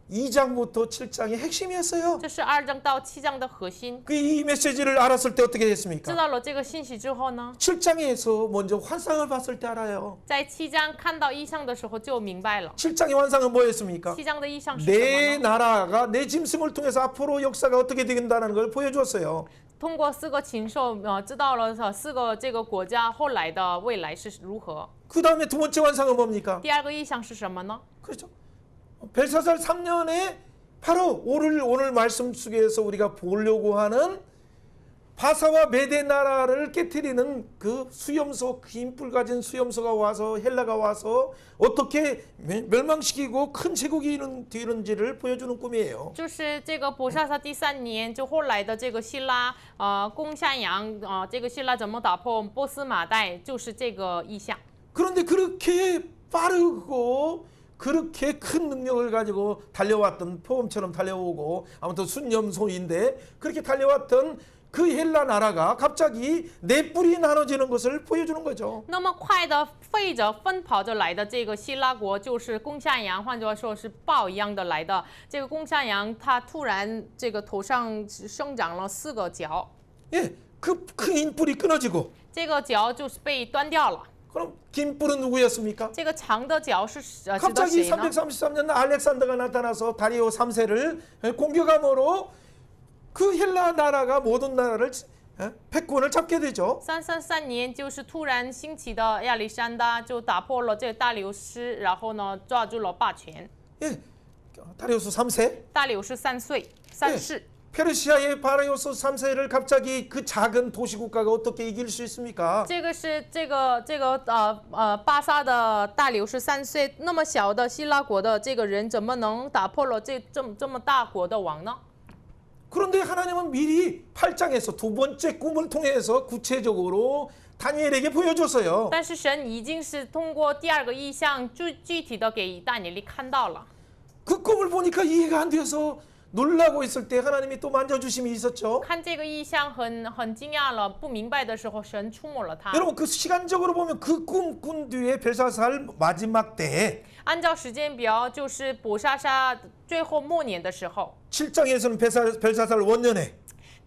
2장부터 7장의 핵심이었어요. 这是2章到7章的核心。 이 메시지를 알았을 때 어떻게 知 됐습니까? 道了这个信息之后呢， 7장에서 먼저 환상을 봤을 때 알아요. 在7章看到异象的时候就明白了。 7장의 환상은 뭐였습니까? 7章的异象是什 내 么呢？ 나라가 내 짐승을 통해서 앞으로 역사가 어떻게 된다는 걸 보여주었어요. 通过4个禽兽，知道了4个这个国家后来的未来是如何。 그 다음에 두 번째 환상은 뭡니까? 第2个异象是什么呢？ 그렇죠. 벨사살 3년에 바로 오늘 말씀 속에서 우리가 보려고 하는 바사와 메데 나라를 깨뜨리는 그 수염소, 긴 뿔 가진 수염소가 와서 헬라가 와서 어떻게 멸망시키고 큰 제국이 되는지를 보여주는 꿈이에요. 就是这个伯沙撒第3年，就后来的这个希腊，公山羊，这个希腊怎么打破波斯马代，就是这个意象。 그런데 그렇게 빠르고 그렇게 큰 능력을 가지고 달려왔던 표범처럼 달려오고 아무튼 순염소인데 그렇게 달려왔던 그 헬라 나라가 갑자기 네 뿔이 나눠지는 것을 보여주는 거죠. 那么快的飞着奔跑着来的这个希腊国，就是公山羊，换句话说是豹一样的来的。这个公山羊，它突然这个头上生长了4个角， 예, 그 큰 뿔이 끊어지고 这个角就是被断掉了。 그럼 긴 뿔은 누구였습니까? 这个长的角是指的 갑자기 谁呢？ 333년 알렉산더가 나타나서 다리오 3세를 공격함으로 그 헬라 나라가 모든 나라를 패권을 잡게 되죠. 333年就是突然兴起的亚历山大就打破了这个大流士，然后呢抓住了霸权。 예, 다리오스 3세. 大流士3岁3世。 페르시아의 다리오스 3세를 갑자기 그 작은 도시국가가 어떻게 이길 수 있습니까? 这个是巴萨的大流士3岁，那么小的希腊国的这个人怎么能打破了这么大国的王呢？ 그런데 하나님은 미리 8장에서 두 번째 꿈을 통해서 구체적으로 다니엘에게 보여줬어요. 但是神已经是通过第2个异象具体的给大尼利看到了。 그 꿈을 보니까 이해가 안 돼서 놀라고 있을 때 하나님이 또 만져주심이 있었죠. 看这个异象很惊讶了，不明白的时候，神触摸了他。 여러분 그 시간적으로 보면 그 꿈 꾼 뒤에 벨사살 마지막 때에 按照时间表，就是伯沙撒最后末年的时候。 7장에서는 벨사살 원년에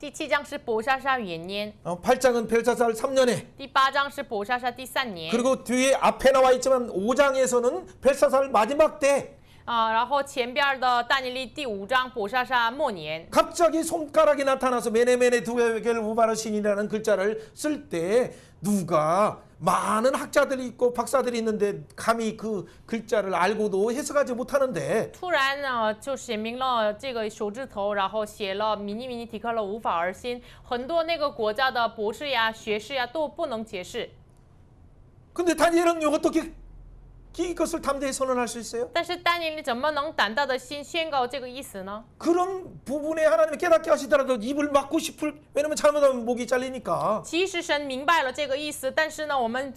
第7章是伯沙撒元年， 8장은 벨사살 3년에 第8章是伯沙撒第3年。 그리고 뒤에 앞에 나와 있지만 5장에서는 벨사살 마지막 때 然后前边的但尼利第5章伯沙撒末年， 갑자기 손가락이 나타나서 메네메네 두 개를 우바르신이라는 글자를 쓸 때 누가 많은 학자들이 있고 박사들이 있는데 감히 그 글자를 알고도 해석하지 못하는데 突然呢就写明了这个手指头，然后写了米尼提克了无法而心，很多那个国家的博士呀、学士呀都不能解释。 근데 다니엘은 어떻게 이것을 담대히 선언할 수 있어요? 但是但尼利怎么能胆大的心宣告这个意思呢？ 그런 부분에 하나님이 깨닫게 하시더라도 입을 막고 싶을 왜냐면 잘못하면 목이 잘리니까 其实神明白了这个意思，但是呢，我们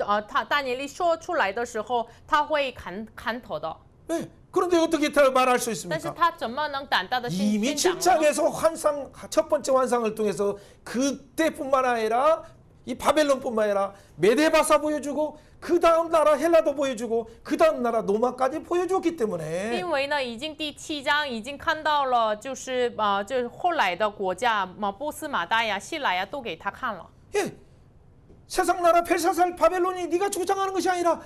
但尼利说出来的时候，他会砍头的。 네. 그런데 어떻게 말할 수 但是 있습니까? 他怎么能胆大的宣 이미 讲呢？ 7장에서 환상 첫 번째 환상을 통해서 그때뿐만 아니라 이 바벨론뿐만 아니라 메데바사 보여주고 그 다음 나라 헬라도 보여주고 그 다음 나라 노마까지 보여줬기 때문에 因为呢，已经第7章已经看到了，就是就是后来的国家波斯马代呀、希腊呀都给他看了。 예, 세상 나라 벨사살 바벨론이 네가 주장하는 것이 아니라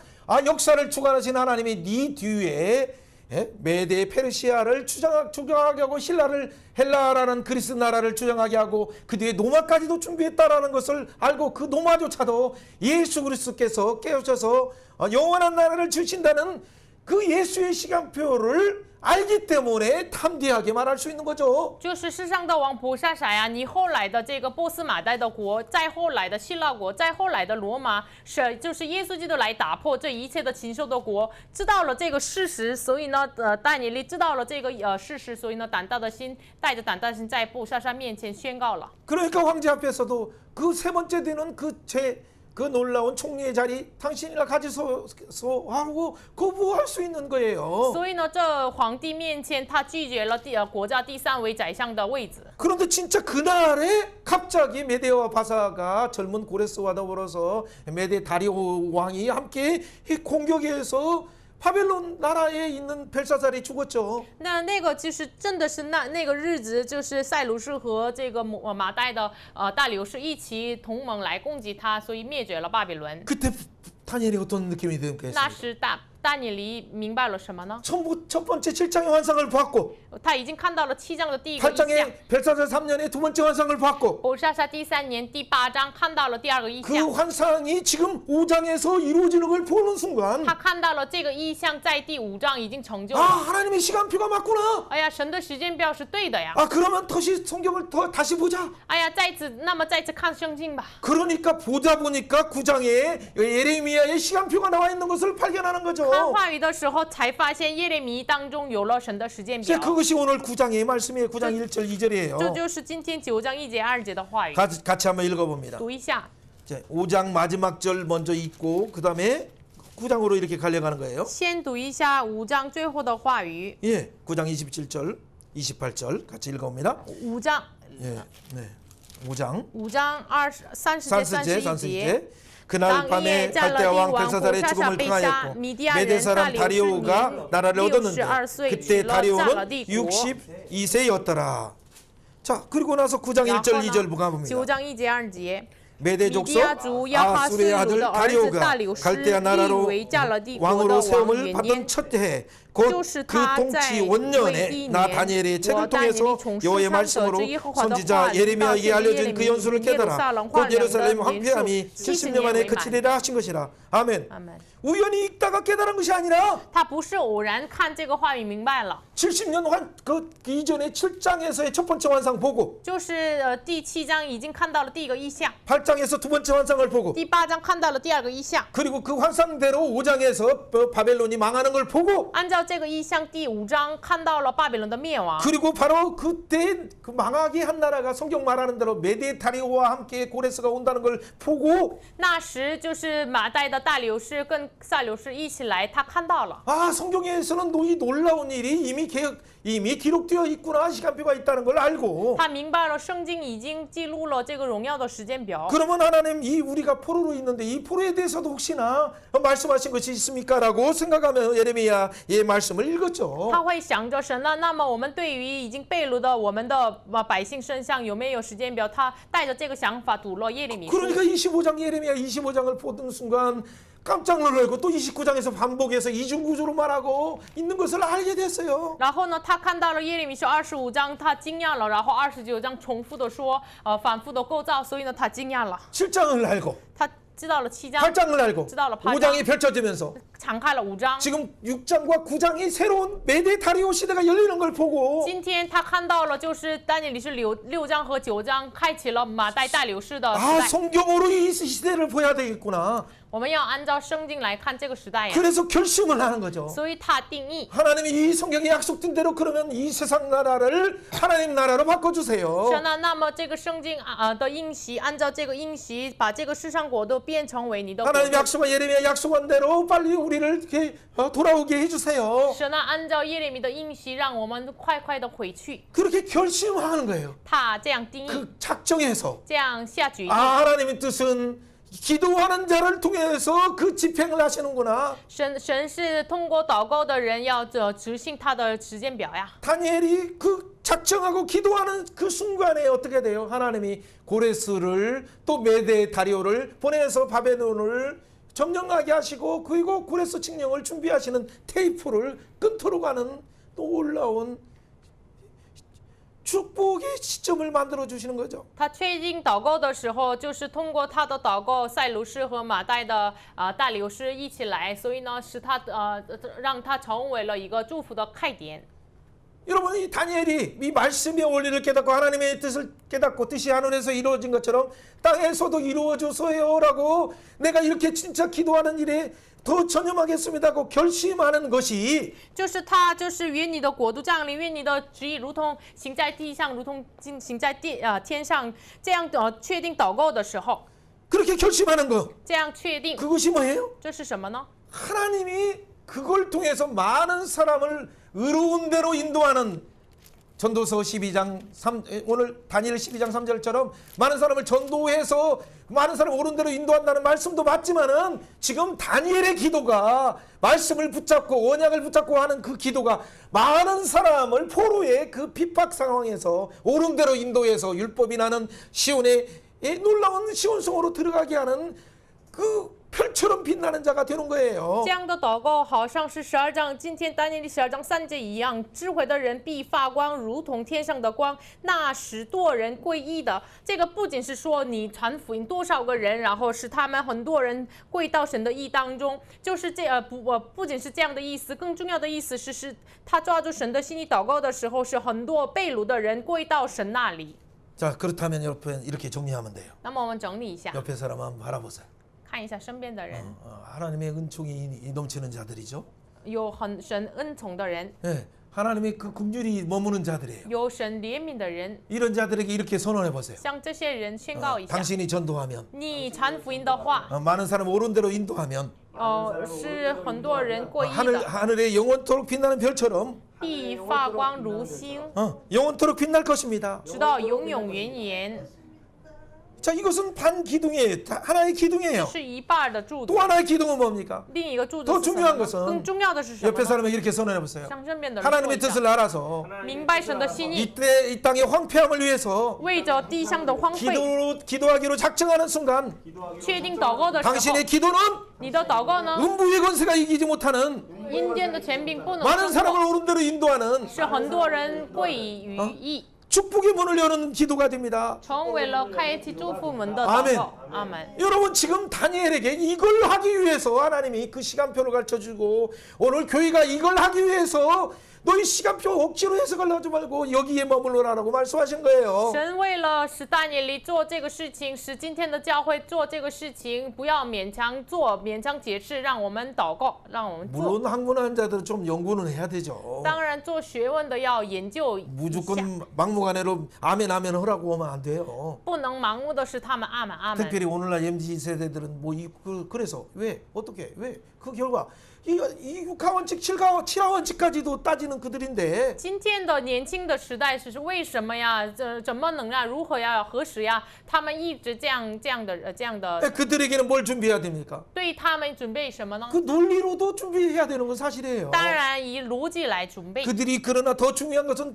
역사를 주관하신 하나님이 네 뒤에 메데 페르시아를 주장하게 하고 헬라라는 그리스 나라를 주장하게 하고 그 뒤에 노마까지도 준비했다라는 것을 알고 그 노마조차도 예수 그리스도께서 깨우쳐서 영원한 나라를 주신다는 그 예수의 시간표를 알기 때문에 담대하게 말할 수 있는 거죠. 就是世上的王伯沙撒呀，你后来的这个波斯马代的国，再后来的希腊国，再后来的罗马，就是耶稣基督来打破这一切的禽兽的国，知道了这个事实，所以呢，但尼利知道了这个事实，所以呢，胆大的心带着胆大的心在伯沙撒面前宣告了。 그러니까 황제 앞에서도 그 세 번째 되는 그 그 놀라운 총리의 자리 당신이라 가지소 하고 거부할 수 있는 거예요. 所以呢，这皇帝面前他拒绝了国家第3位宰相的位置。 그런데 진짜 그날에 갑자기 메데와 바사가 젊은 고레스와 더불어서 메데 다리오 왕이 함께 공격해서 바벨론 나라에 있는 벨사살이 죽었죠. 那个就是真的是那个日子，就是塞鲁士和这个马代的大流士一起同盟来攻击他，所以灭绝了巴比伦。 그때 다니엘이 어떤 느낌이 那 들겠습니까? 时大尼利明白了什么呢？ 첫 번째 7장의 환상을 봤고 他已经看到了7章的第一个意象， 8장의 벨사살 3년의 두 번째 환상을 봤고 伯沙撒第3年第8章看到了第2个意 그 象。 환상이 지금 5장에서 이루어지는 걸 보는 순간 他看到了这个意象在第5章已经成就 아 了。 하나님의 시간표가 맞구나. 哎呀，神的时间表是对的呀！ 아 그러면 성경을 다시 보자. 哎呀，再次看圣经吧。 그러니까 보다 보니까 9장에 예레미야의 시간표가 나와 있는 것을 발견하는 看 거죠. 话语的时候才发现耶利米当中有了神的时间 이제 表。 그것이 오늘 9장의 말씀이에요. 9장 1절 这 2절이에요. 就是今天9章1节2节的话语， 같이 한번 읽어봅니다. 读一下。 5장 마지막 절 먼저 읽고 그 다음에 9장으로 이렇게 가려가는 거예요. 先读一下5章最后的话语。 예, 9장 27절, 28절 같이 읽어봅니다. 5章 예, 네, 5장 30节 31节。 그날 땅 밤에 위에 갈대아 왕 짤라디 벨사살의 왕 죽음을 보샤샤 당하였고 미디안 메대 사람 렌 다리오가 다리오스님 나라를 얻었는데 62 그때 찔러 다리오는 짤라디 62세였더라. 자, 그리고 나서 9장 1절 2절 가봅니다. 9章1节2节。 메대 족속 米디아 族亚哈斯 아수르의 鲁 아들 的儿子 다리오가 大流士 갈대아 立 나라로 为加勒帝国的 왕으로 王 세움을 元 받던 年， 첫 해 곧 就是 그 他 통치 在位 원년에 第一 나 年， 다니엘의 我 책을 但以理 통해서 从 여호와의 书上得 말씀으로 知耶和华的话 선지자 语， 예레미야에게 到 알려진 耶 그 利 연수를 米耶路撒 깨달아 冷 곧 换人的 예루살렘 年 황폐함이 数70 70년 만에 年为满。 그치리라 하신 것이라. 아멘. 阿门。 우연히 읽다가 깨달은 것이 아니라 他不是偶然看这个话语明白了， 70년 그 이전에 7장에서의 첫 번째 환상 보고 就是第7章已经看到了第一个意象， 8장에서 두 번째 환상을 보고 第8章看到了第2个意象， 그리고 그 환상대로 5장에서 바벨론이 망하는 걸 보고 按照这个意象，第5章看到了巴比伦的灭亡。 그리고 바로 그때 그 망하게 한 나라가 성경 말하는 대로 메데 다리오와 함께 고레스가 온다는 걸 보고 那时就是马代的大流士跟萨流士一起来，他看到了。 아 성경에서는 이 놀라운 일이 이미 기록되어 있구나 시간표가 있다는 걸 알고 他明白了圣经已经记录了这个荣耀的时间表。 그러면 하나님 우리가 포로로 있는데 이 포로에 대해서도 혹시나 말씀하신 것이 있습니까라고 생각하며 예레미야의 말씀을 읽었죠. 他会想着神呢，那么我们对于已经被掳的我们的百姓身上有没有时间表？他带着这个想法读了耶利米书。 그러니까 25장 예레미야 25장을 보던 순간 깜짝 놀라고 또 29장에서 반복해서 이중구조로 말하고 있는 것을 알게 됐어요. 然后呢，他看到了耶利米书25章，他惊讶了。然后29章重复的说，反复的构造，所以呢，他惊讶了。 7장을 알고 他知道了7章， 8장을 알고 知道了8 5장이 펼쳐지면서 敞开了5章。 지금 6장과 9장이 새로운 메데 다리오 시대가 열리는 걸 보고 今天他看到了，就是但以理是6章和9章开启了马代大流士的时 아 代。 성경으로 이 시대를 보야 되겠구나. 我们要按照圣经来看这个时代呀。 그래서 결심을 하는 거죠. 所以他定义， 하나님이 이 성경에 약속된 대로 그러면 이 세상 나라를 하나님 나라로 바꿔주세요. 神呢，那么这个圣经的应许，按照这个应许，把这个世上国度变成为你的国 하나님 度。 약속한 예레미야 약속한 대로 빨리 우리를 이렇게 돌아오게 해주세요. 神呢，按照耶利米的应许，让我们快快的回去。 그렇게 결심하는 거예요. 他这样定义， 그 작정해서 这样下决议。 아 하나님의 뜻은 기도하는 자를 통해서 그 집행을 하시는구나. 神是通过祷告的人要执行他的时间表呀。 다니엘이 그 작정하고 기도하는 그 순간에 어떻게 돼요? 하나님이 고레스를 또 메데 다리오를 보내서 바벨론을 점령하게 하시고 그리고 고레스 칙령을 준비하시는 테이프를 끊도록 하는 놀라운 축복의 시점을 만들어 주시는 거죠. 他确定祷告的时候，就是通过他的祷告，塞鲁士和马代的大流士一起来，所以呢，使他让他成为了一个祝福的开点。 여러분 이 다니엘이 이 말씀의 원리를 깨닫고 하나님의 뜻을 깨닫고 뜻이 하늘에서 이루어진 것처럼 땅에서도 이루어져서요라고 내가 이렇게 진짜 기도하는 일에 더 전념하겠습니다고 결심하는 것이 就是他，就是愿你的国度降临，愿你的旨意如同行在地上，如同行在天上，这样确定祷告的时候， 그렇게 결심하는 거 这样确定， 그것이 뭐예요? 这是什么呢？ 하나님이 그걸 통해서 많은 사람을 의로운 대로 인도하는 전도서 12장 3 오늘 다니엘 12장 3절처럼 많은 사람을 전도해서 많은 사람을 옳은 대로 인도한다는 말씀도 맞지만은 지금 다니엘의 기도가 말씀을 붙잡고 언약을 붙잡고 하는 그 기도가 많은 사람을 포로의 그 핍박 상황에서 옳은 대로 인도해서 율법이 나는 시온의 놀라운 시온성으로 들어가게 하는 그 별처럼 빛나는 자가 되는 거예요. 这样的祷告好像是12章，今天但以理12章3节一样，智慧的人必发光，如同天上的光，那使多人归依的。这个不仅是说你传福音多少个人，然后使他们很多人归到神的意当中，就是不仅是这样的意思，更重要的意思是他抓住神的心意祷告的时候，是很多被掳的人归到神那里。 자, 그렇다면 옆에 이렇게 정리하면 돼요. 那么我们整理一下， 옆에 사람 한번 바라보세요. 看一下身边的人， 하나님의 은총이 넘치는 자들이죠. 有神恩宠的人， 예, 하나님의 그 긍휼이 머무는 자들이에요. 有神怜悯的人， 이런 자들에게 이렇게 선언해 보세요. 向这些人宣告一下。 당신이 전도하면 你传福音的话， 많은 사람 옳은 대로 인도하면 是很多人归依 하늘에 영원토록 빛나는 별처럼 必发光如星， 영원토록 빛날 것입니다. 直到永永远远。 자, 이것은 반 기둥이에요. 하나의 기둥이에요. 是一半的柱子 또 ， 하나의 기둥은 뭡니까? 另一个柱子 더 是什 중요한 么 것은 呢？更重要的是什么 옆에 呢？ 사람에게 이렇게 선언해 보세요. 向身边的人说 하나님의 一下 뜻을 알아서 明白神的心意， 이때 이 땅의 황폐함을 위해서 为着地上的荒废， 기도하기로 작정하는 순간 确定祷告的时候， 당신의 기도는 你的祷告呢， 음부의 권세가 이기지 못하는 阴间的权柄不能 많은 胜 사람을 过， 옳은 대로 인도하는 是很多人归于义， 축복의 문을 여는 기도가 됩니다. 成为了开启祝福门的 아멘 祷告。阿门。 여러분 지금 다니엘에게 이걸 하기 위해서 하나님이 그 시간표를 가르쳐주고 오늘 교회가 이걸 하기 위해서 너희 시간표 억지로 해석을 하지 말고 여기에 머물러라라고 말씀하신 거예요. 神为了使但以理做这个事情，使今天的教会做这个事情，不要勉强做、勉强解释，让我们祷告，让我们做。 물론 학문한 자들은 좀 연구는 해야 되죠. 当然，做学问的要研究一下， 무조건 막무가내로 아멘 아멘 하라고 하면 안 돼요. 不能盲目的是他们阿门阿门。 특별히 오늘날 MZ 세대들은 그래서 왜 어떻게 왜 그 결과 이 6하원칙 7하원칙까지도 따지는 그들인데 今天的年轻的时代是为什么呀？怎么能呀？如何呀？何时呀？他们一直这样的， 그들에게는 뭘 준비해야 됩니까? 对他们准备什么呢？ 그 논리로도 준비해야 되는 건 사실이에요. 当然以逻辑来准备。 그들이 그러나 더 중요한 것은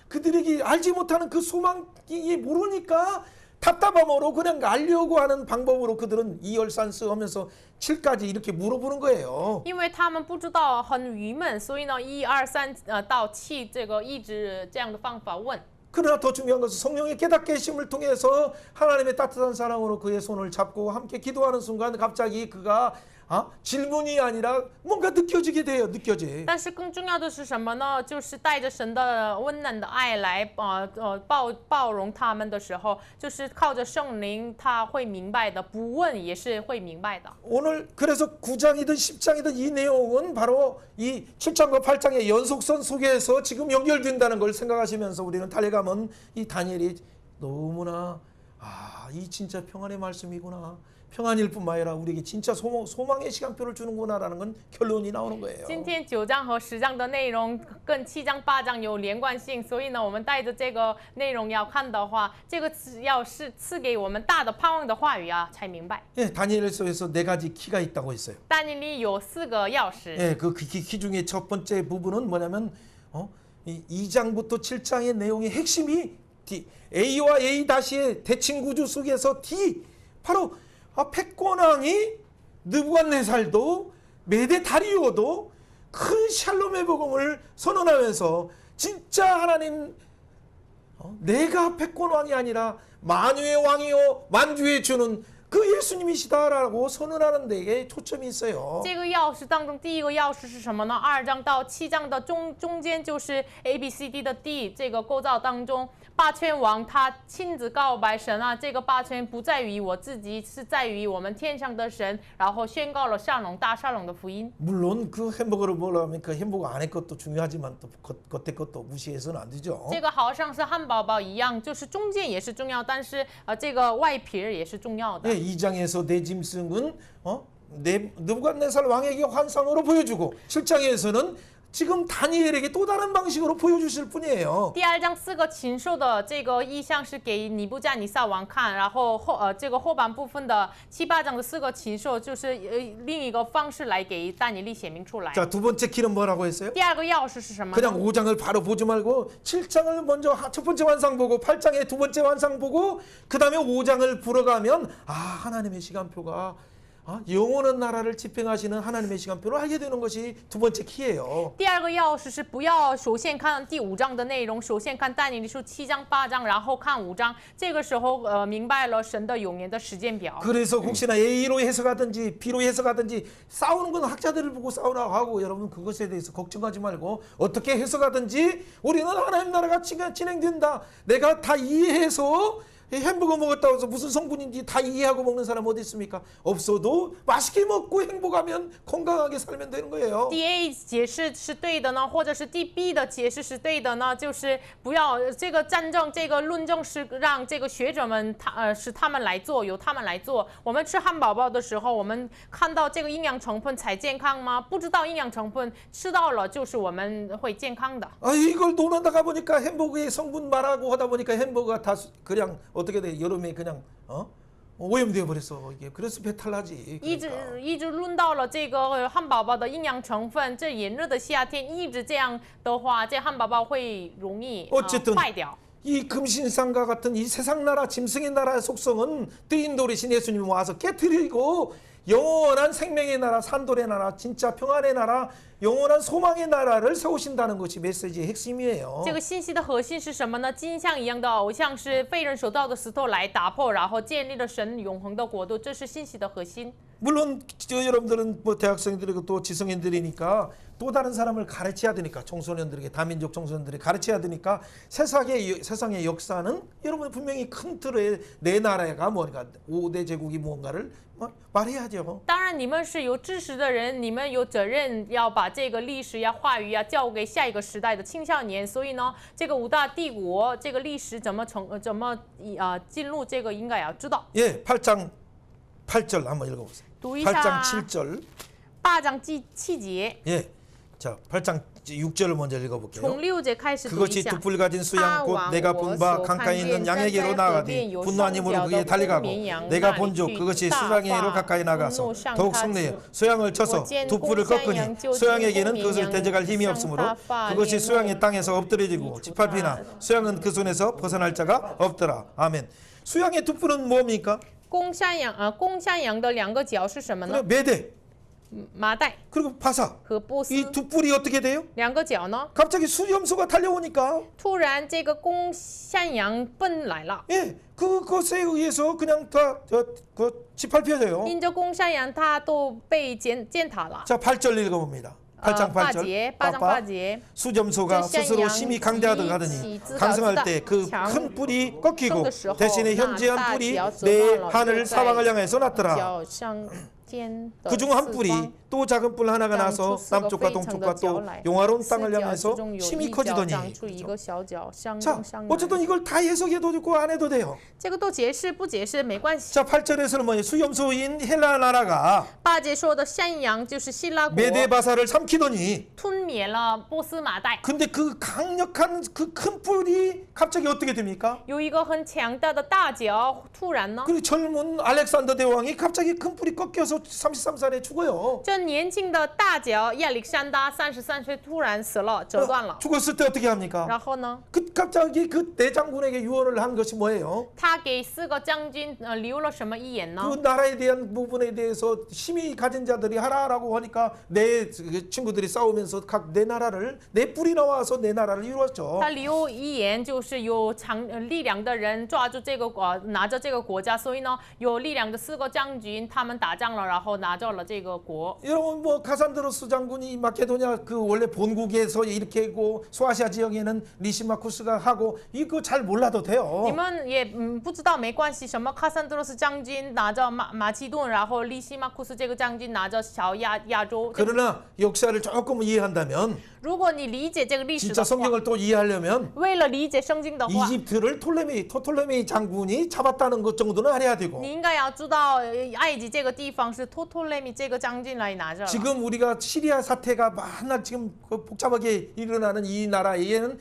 그들에게 알지 못하는 그 소망이 모르니까 답답함으로 그냥 알려고 하는 방법으로 그들은 이열산스 하면서 7까지 이렇게 물어보는 거예요. 因为他们不知道，很郁闷，所以呢，1、2、3到7这个一直这样的方法问。 그러나 더 중요한 것은 성령의 깨닫게 하심을 통해서 하나님의 따뜻한 사랑으로 그의 손을 잡고 함께 기도하는 순간 갑자기 그가 질문이 아니라 뭔가 느껴지게 돼요. 느껴지. 但是更重要的是什么呢？就是带着神的温暖的爱来包容他们的时候，就是靠着圣灵，他会明白的，不问也是会明白的。 오늘 그래서 9장이든 10장이든 이 내용은 바로 이 7장과 8장의 연속선 속에서 지금 연결된다는 걸 생각하시면서 우리는 달려가면 이 다니엘이 너무나 이 진짜 평안의 말씀이구나. 평안일 뿐만 아니라 우리에게 진짜 소망의 시간표를 주는구나라는 건 결론이 나오는 거예요. 今天9章和10章的内容跟7章、8章有连贯性，所以呢，我们带着这个内容要看的话，这个要是赐给我们大的盼望的话语啊，才明白。 예, 다니엘서에서 4가지 키가 있다고 했어요. 但以理有4个钥匙。 예, 그 키 중에 첫 번째 부분은 뭐냐면 이 2장부터 7장의 내용의 핵심이 D, A와 A-의 대칭구조 속에서 D, 바로 패권왕이 느부갓네살도 메데 다리오도 큰 샬롬의 복음을 선언하면서 진짜 하나님 내가 패권왕이 아니라 만유의 왕이요 만주의 주는 그 예수님이시다라고 선언하는 데에 초점이 있어요. 这个钥匙当中，第一个钥匙是什么呢？2章到7章的中间就是 ABCD 的 D 这个构造当中，八圈王他亲自告白神啊，这个八圈不在于我自己，是在于我们天上的神，然后宣告了大沙龙的福音。 물론 그 햄버거를 먹으려면 그 햄버거 안에 것도 중요하지만 또 겉에 것도 무시해서는 안 되죠. 这个好像是汉堡包一样，就是中间也是重要，但是这个外皮也是重要的。 2장에서 내 짐승은 느부갓네살 왕에게 환상으로 보여주고 7장에서는 지금 다니엘에게 또 다른 방식으로 보여주실 뿐이에요. 第2章4个禽兽的这个意象是给尼布甲尼撒王看，然后这个后半部分的7、8章的4个禽兽就是另一个方式来给但以利显明出来。 자, 두 번째 길은 뭐라고 했어요? 第2个钥匙是什么呢？ 그냥 5장을 바로 보지 말고 7장을 먼저 첫 번째 환상 보고 8장의 두 번째 환상 보고 그 다음에 5장을 풀어가면 하나님의 시간표가 영원한 나라를 집행하시는 하나님의 시간표를 알게 되는 것이 두 번째 키예요. 第2个钥匙是不要首先看第5章的内容，首先看但以理书7章、8章，然后看5章。这个时候明白了神的永远的时间表。 그래서 혹시나 A로 해석하든지 B로 해석하든지 싸우는 건 학자들을 보고 싸우라고 하고 여러분 그것에 대해서 걱정하지 말고 어떻게 해석하든지 우리는 하나님 나라가 진행된다. 내가 다 이해해서 햄버거 먹었다고 해서 무슨 성분인지 다 이해하고 먹는 사람 어디 있습니까? 없어도 맛있게 먹고 행복하면 건강하게 살면 되는 거예요. 第 A 解释是对的呢，或者是第 B 的解释是对的呢？就是不要这个战争，这个论证是让这个学者们是他们来做，由他们来做。我们吃汉堡包的时候，我们看到这个营养成分才健康吗？不知道营养成分，吃到了就是我们会健康的。 이걸 논하다가 보니까 햄버거의 성분 말하고 하다 보니까 햄버거가 다 그냥 어떻게 돼? 여름에 그냥 오염되어 버렸어. 이게 그래서 배탈 나지. 一直论到了这个汉堡包的营养成分，这炎热的夏天一直这样的话，这汉堡包会容易 어쨌든 坏掉。 이 금신상과 같은 이 세상 나라 짐승의 나라의 속성은 뜨인 돌이신 예수님이 와서 깨뜨리고 영원한 생명의 나라, 산돌의 나라, 진짜 평안의 나라, 영원한 소망의 나라를 세우신다는 것이 메시지의 핵심이에요. 这个信息的核心是什么呢？金像一样的偶像是被人手造的石头来打破，然后建立了神永恒的国度，这是信息的核心。 물론 여러분들은 뭐 대학생들이고 또 지성인들이니까 또 다른 사람을 가르쳐야 되니까 청소년들에게 다민족 청소년들이 가르쳐야 되니까 세상의 역사는 여러분 분명히 큰 틀에 내 나라가 뭔가 5대 제국이 무언가를 말해야죠. 当然，你们是有知识的人，你们有责任要把这个历史呀、话语呀教给下一个时代的青少年。所以呢，这个5大帝国这个历史怎么进入，这个应该要知道。 예, 8장 8절 한번 읽어보세요. 读一 8장 下 7절. 8章7节， 예, 자 8장 6절을 먼저 읽어볼게요. 从6节开始读一 그것이 下。 두 뿔 가진 수양 곧 내가 본 바 강가에 있는 양에게로 나아가되 분노한 힘으로 그에 달려가고 내가 본즉 그것이 수양에게로 가까이 나가서 더욱 성내어 수양을 쳐서 두 뿔을 꺾으니 수양에게는 그것을 대적할 힘이 없으므로 그것이 수양의 땅에서 엎드려지고 짓밟히나 수양은 그 손에서 벗어날 자가 없더라. 아멘. 수양의 두 뿔은 뭡니까? 公山羊的2个角是什么呢？ 메대 麻袋 그리고 바사. 和波斯。 이 두 뿔이 어떻게 돼요? 2个角呢？ 갑자기 수염소가 달려오니까 突然这个公山羊奔来了， 예, 그것에 의해서 그냥 그 짓밟혀져요. 因着公山羊它都被践踏了。 자, 8절 읽어봅니다. 8장 8 8절. 节8章8节， 수점소가 스스로 심히 강대하듯 하더니 강성할 때 그 큰 뿔이 꺾이고 대신에 현재한 뿔이 내 하늘 사방을 향해서 났더라. 脚上天的 그중 한 四 뿔이 方 또 작은 뿔 하나가 나서 남쪽과 동쪽과 또 용화로운 땅을 四角 향해서 之中有 심히 一角 커지더니 长出一个小角，相 자, 中相 어쨌든 难。 이걸 다 해석해도 되고 안 해도 돼요. 这个都解释不解释没关系。 자, 8절에서는 뭐예요? 수염소인 헬라 나라가 8节说的山羊就是希腊国 메데바사를 삼키더니 吞灭了波斯马代， 근데 그 강력한 그 큰 뿔이 갑자기 어떻게 됩니까? 有一个很强大的大角，突然呢， 그 젊은 알렉산더 대왕이 갑자기 큰 뿔이 꺾여서 33살에 죽어요. 这年轻的大角亚历山大33岁突然死了，折断了。 죽었을 때 어떻게 합니까? 然后呢， 갑자기 그 대장군에게 유언을 한 것이 뭐예요? 他给4个将军留了什么遗言呢？ 그 나라에 대한 부분에 대해서 힘이 가진 자들이 하라라고 하니까 내 친구들이 싸우면서 각 내 나라를 내 뿔이 나와서 내 나라를 이루었죠. 他留遗言就是有力量的人抓住这个拿着这个国家，所以呢，有力量的4个将军他们打仗了，然后拿着了这个国。 여러분 뭐 카산드로스 장군이 마케도냐 그 원래 본국에서 이렇게 했고 소아시아 지역에는 리시마쿠스가 하고 이거 잘 몰라도 돼요. 你们也不知道没关系，什么喀山德罗斯将军拿着马其顿，然后利西马库斯这个将军拿着小亚洲。 그러나 역사를 조금 이해한다면 如果你理解这个历史 진짜 的话， 성경을 또 이해하려면 为了理解圣经的话， 이집트를 토톨레미 장군이 잡았다는 것 정도는 알아야 되고 你应该要知道，埃及这个地方是托托勒密这个将军来拿着了。 지금 우리가 시리아 사태가 만날 지금 복잡하게 일어나는 이 나라에는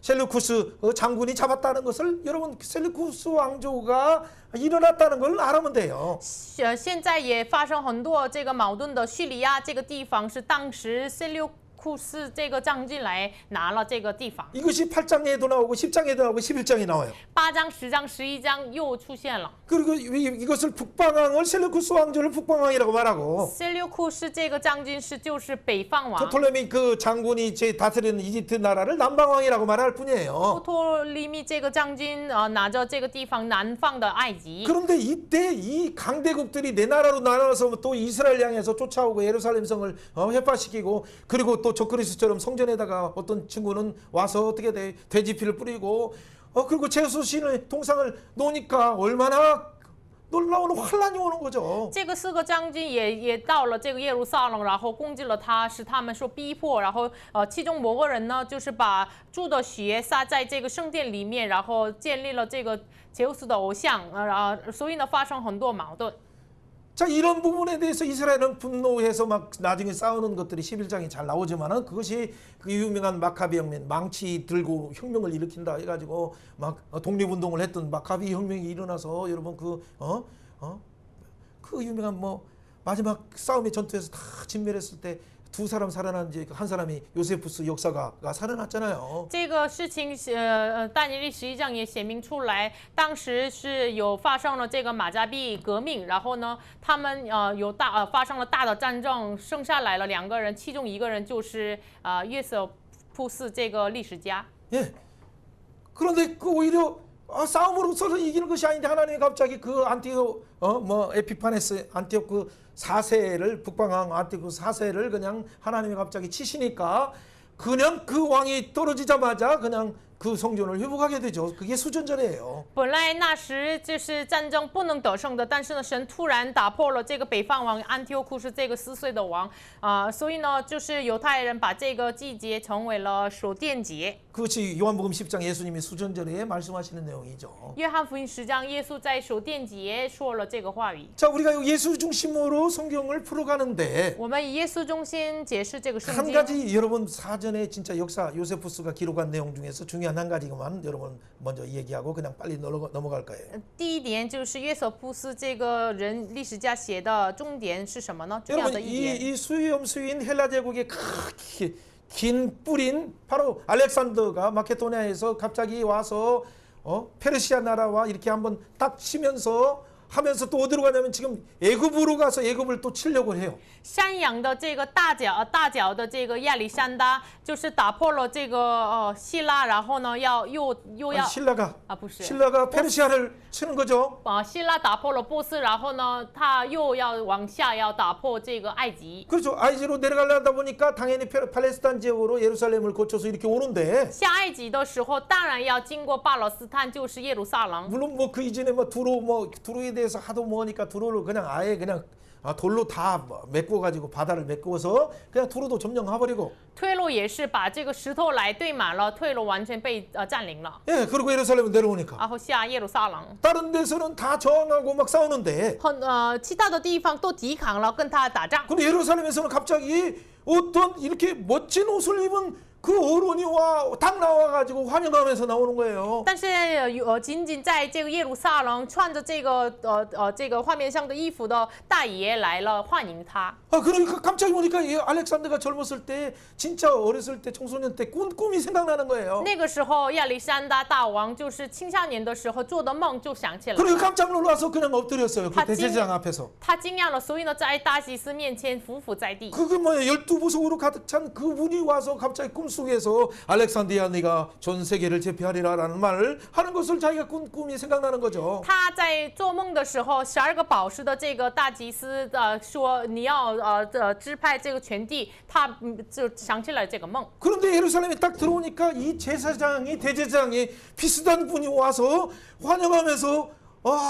셀루쿠스 장군이 잡았다는 것을 여러분 셀루쿠스 왕조가 일어났다는 걸 알면 돼요. 现在也发生很多这个矛盾的叙利亚这个地方是当时塞琉库斯这个将军来拿了这个地方。 이것이 8장에도 나오고 10장에도 나오고 11장에 나와요. 8章、10章、11章又出现了。 그리고 이것을 북방왕을 셀루쿠스 왕조를 북방왕이라고 말하고 塞琉库斯这个将军是就是北方王， 토톨레미 그 장군이 제 다스리는 이집트 나라를 남방왕이라고 말할 托 뿐이에요. 托利密这个将军拿着这个地方南方的埃及。 그런데 이때 이 강대국들이 내 나라로 나눠서 또 이스라엘 향해서 쫓아오고 예루살렘 성을 회파시키고 그리고 또 적그리스처럼 성전에다가 어떤 친구는 와서 어떻게 돼 돼지피를 뿌리고 그리고 제수 신의 동상을 놓으니까 얼마나 놀라운 환란이 오는 거죠. 这个4个将军也到了这个耶路撒冷，然后攻击了他，使他们说逼迫，然后其中某个人呢，就是把猪的血撒在这个圣殿里面，然后建立了这个杰乌斯的偶像，所以呢发生很多矛盾。 자 이런 부분에 대해서 이스라엘은 분노해서 막 나중에 싸우는 것들이 11장에 잘 나오지만은 그것이 그 유명한 마카비 혁명 망치 들고 혁명을 일으킨다 해가지고 막 독립운동을 했던 마카비 혁명이 일어나서 여러분 그 유명한 뭐 마지막 싸움의 전투에서 다 진멸했을 때 두 사람 살아난지 한 사람이 요세푸스 역사가가 살아났잖아요. 这个事情但以理11章也写明出来，当时是有发生了这个马加比革命，然后呢，他们发生了大的战争，剩下来了2个人，其中一个人就是约瑟普斯这个历史家。 예. 그런데 그 오히려 싸움으로서는 이기는 것이 아닌데 하나님이 갑자기 그 안티오 에피파네스 안티오크 그 4세를 북방왕 안티오크 4세를 그냥 하나님이 갑자기 치시니까 그냥 그 왕이 떨어지자마자 그냥 그 성전을 회복하게 되죠. 그게 수전전이에요. 本来那时就是战争不能得胜的，但是呢，神突然打破了这个北方王安提欧库是这个4岁的王所以呢，就是犹太人把这个季节成为了守殿节。 그것이 요한복음 10장 예수님이 수전전에 말씀하시는 내용이죠. 约翰福音10章，耶稣在守殿节说了这个话语。 자, 우리가 예수 중심으로 성경을 풀어가는데 我们以耶稣中心解释这个圣 한 经。 가지 여러분 사전에 진짜 역사 요세푸스가 기록한 내용 중에서 중요한 한 가지만 여러분 먼저 얘기하고 그냥 빨리 넘어갈 거예요. 第一点就是约瑟夫斯这个人历史家写的重点是什么呢？重要的 여러분 一点。 이 수염수인 헬라 제국의 긴 뿌린 바로 알렉산더가 마케도니아에서 갑자기 와서 페르시아 나라와 이렇게 한번 딱 치면서 하면서 또 어디로 가냐면 지금 애굽으로 가서 애굽을 또 치려고 해요. 山羊的这个大脚的这个亚历山大，就是打破了这个希腊，然后呢又要 신라가 不是 신라가 페르시아를 치는 거죠. 希腊打破了波斯，然后呢他又要往下要打破这个埃及。 그렇죠. 아이지로 내려가려다 보니까 당연히 팔레스타인 지역으로 예루살렘을 거쳐서 이렇게 오는데 下埃及的时候，当然要经过巴勒斯坦，就是耶路撒冷。 물론 뭐 그 이전에 두로에 대해서 하도 뭐니까 두로를 그냥 아예 그냥 돌로 다 메꿔 가지고 바다를 메꾸어서 그냥 두로도 점령해버리고 退路也是把这个石头来堆满了，退路完全被占领了， 예 그리고 예루살렘 내려오니까 然后下耶路撒冷。 다른 데서는 다 저항하고 막 싸우는데 其他的地方都抵抗了，跟他打仗。 근데 예루살렘에서는 갑자기 어떤 이렇게 멋진 옷을 입은 그 어른이 딱 나와가지고 환영하면서 나오는 거예요. 但是仅仅在这个耶路撒冷穿着这个画面上的衣服的大爷来了欢迎他。 그러니까 깜짝이 보니까 알렉산더가 젊었을 때 진짜 어렸을 때 청소년 때 꿈이 생각나는 거예요. 那个时候亚历山大大王就是青少年的时候做的梦就想起来了。 그리고 깜짝 놀라서 그냥 엎드렸어요. 그 대제사장 앞에서. 他惊讶了，所以呢，在大祭司面前匍匐在地。 그게 뭐야 12보석으로 가득 찬 그분이 와서 갑자기 꿈속에서 알렉산드리아 네가 전 세계를 제패하리라라는 말을 하는 것을 자기가 꿈이 생각나는 거죠. 他在做梦的时候，12个宝石的这个大祭司说你要支派这个全地，他就想起了这个梦。 그런데 예루살렘에 딱 들어오니까 이 제사장이 대제사장이 비슷한 분이 와서 환영하면서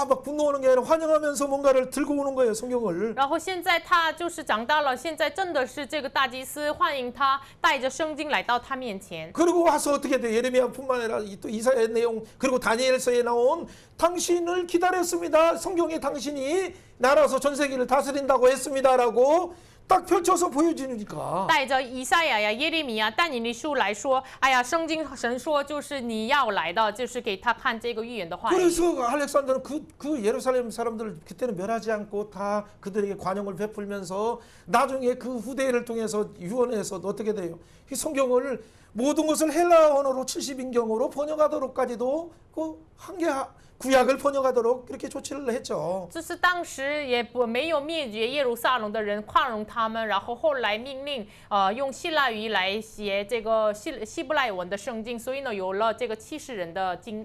막 분노하는 게 아니라 환영하면서 뭔가를 들고 오는 거예요, 성경을. 然后现在他就是长大了，现在真的是这个大祭司欢迎他，带着圣经来到他面前。 그리고 와서 어떻게 돼? 예레미야뿐만 아니라 또 이사야의 내용, 그리고 다니엘서에 나온 당신을 기다렸습니다. 성경에 당신이 나라서 전 세계를 다스린다고 했습니다라고 딱 펼쳐서 보여주니까. 带着以赛亚呀、耶利米呀、但以理书来说，哎呀，圣经神说就是你要来的，就是给他看这个预言的话语。 그래서 알렉산더는 그 예루살렘 사람들을 그때는 멸하지 않고 다 그들에게 관용을 베풀면서 나중에 그 후대를 통해서 유언해서 어떻게 돼요? 이 성경을 모든 것을 헬라 언어로 70인경으로 번역하도록까지도 그 한계 구약을 번역하도록 그렇게 조치를 했죠. 就是当时也没有灭绝耶路撒冷的人，宽容他们，然后后来命令用希腊语来写这个希伯来文的圣经，所以呢有了这个70人的经。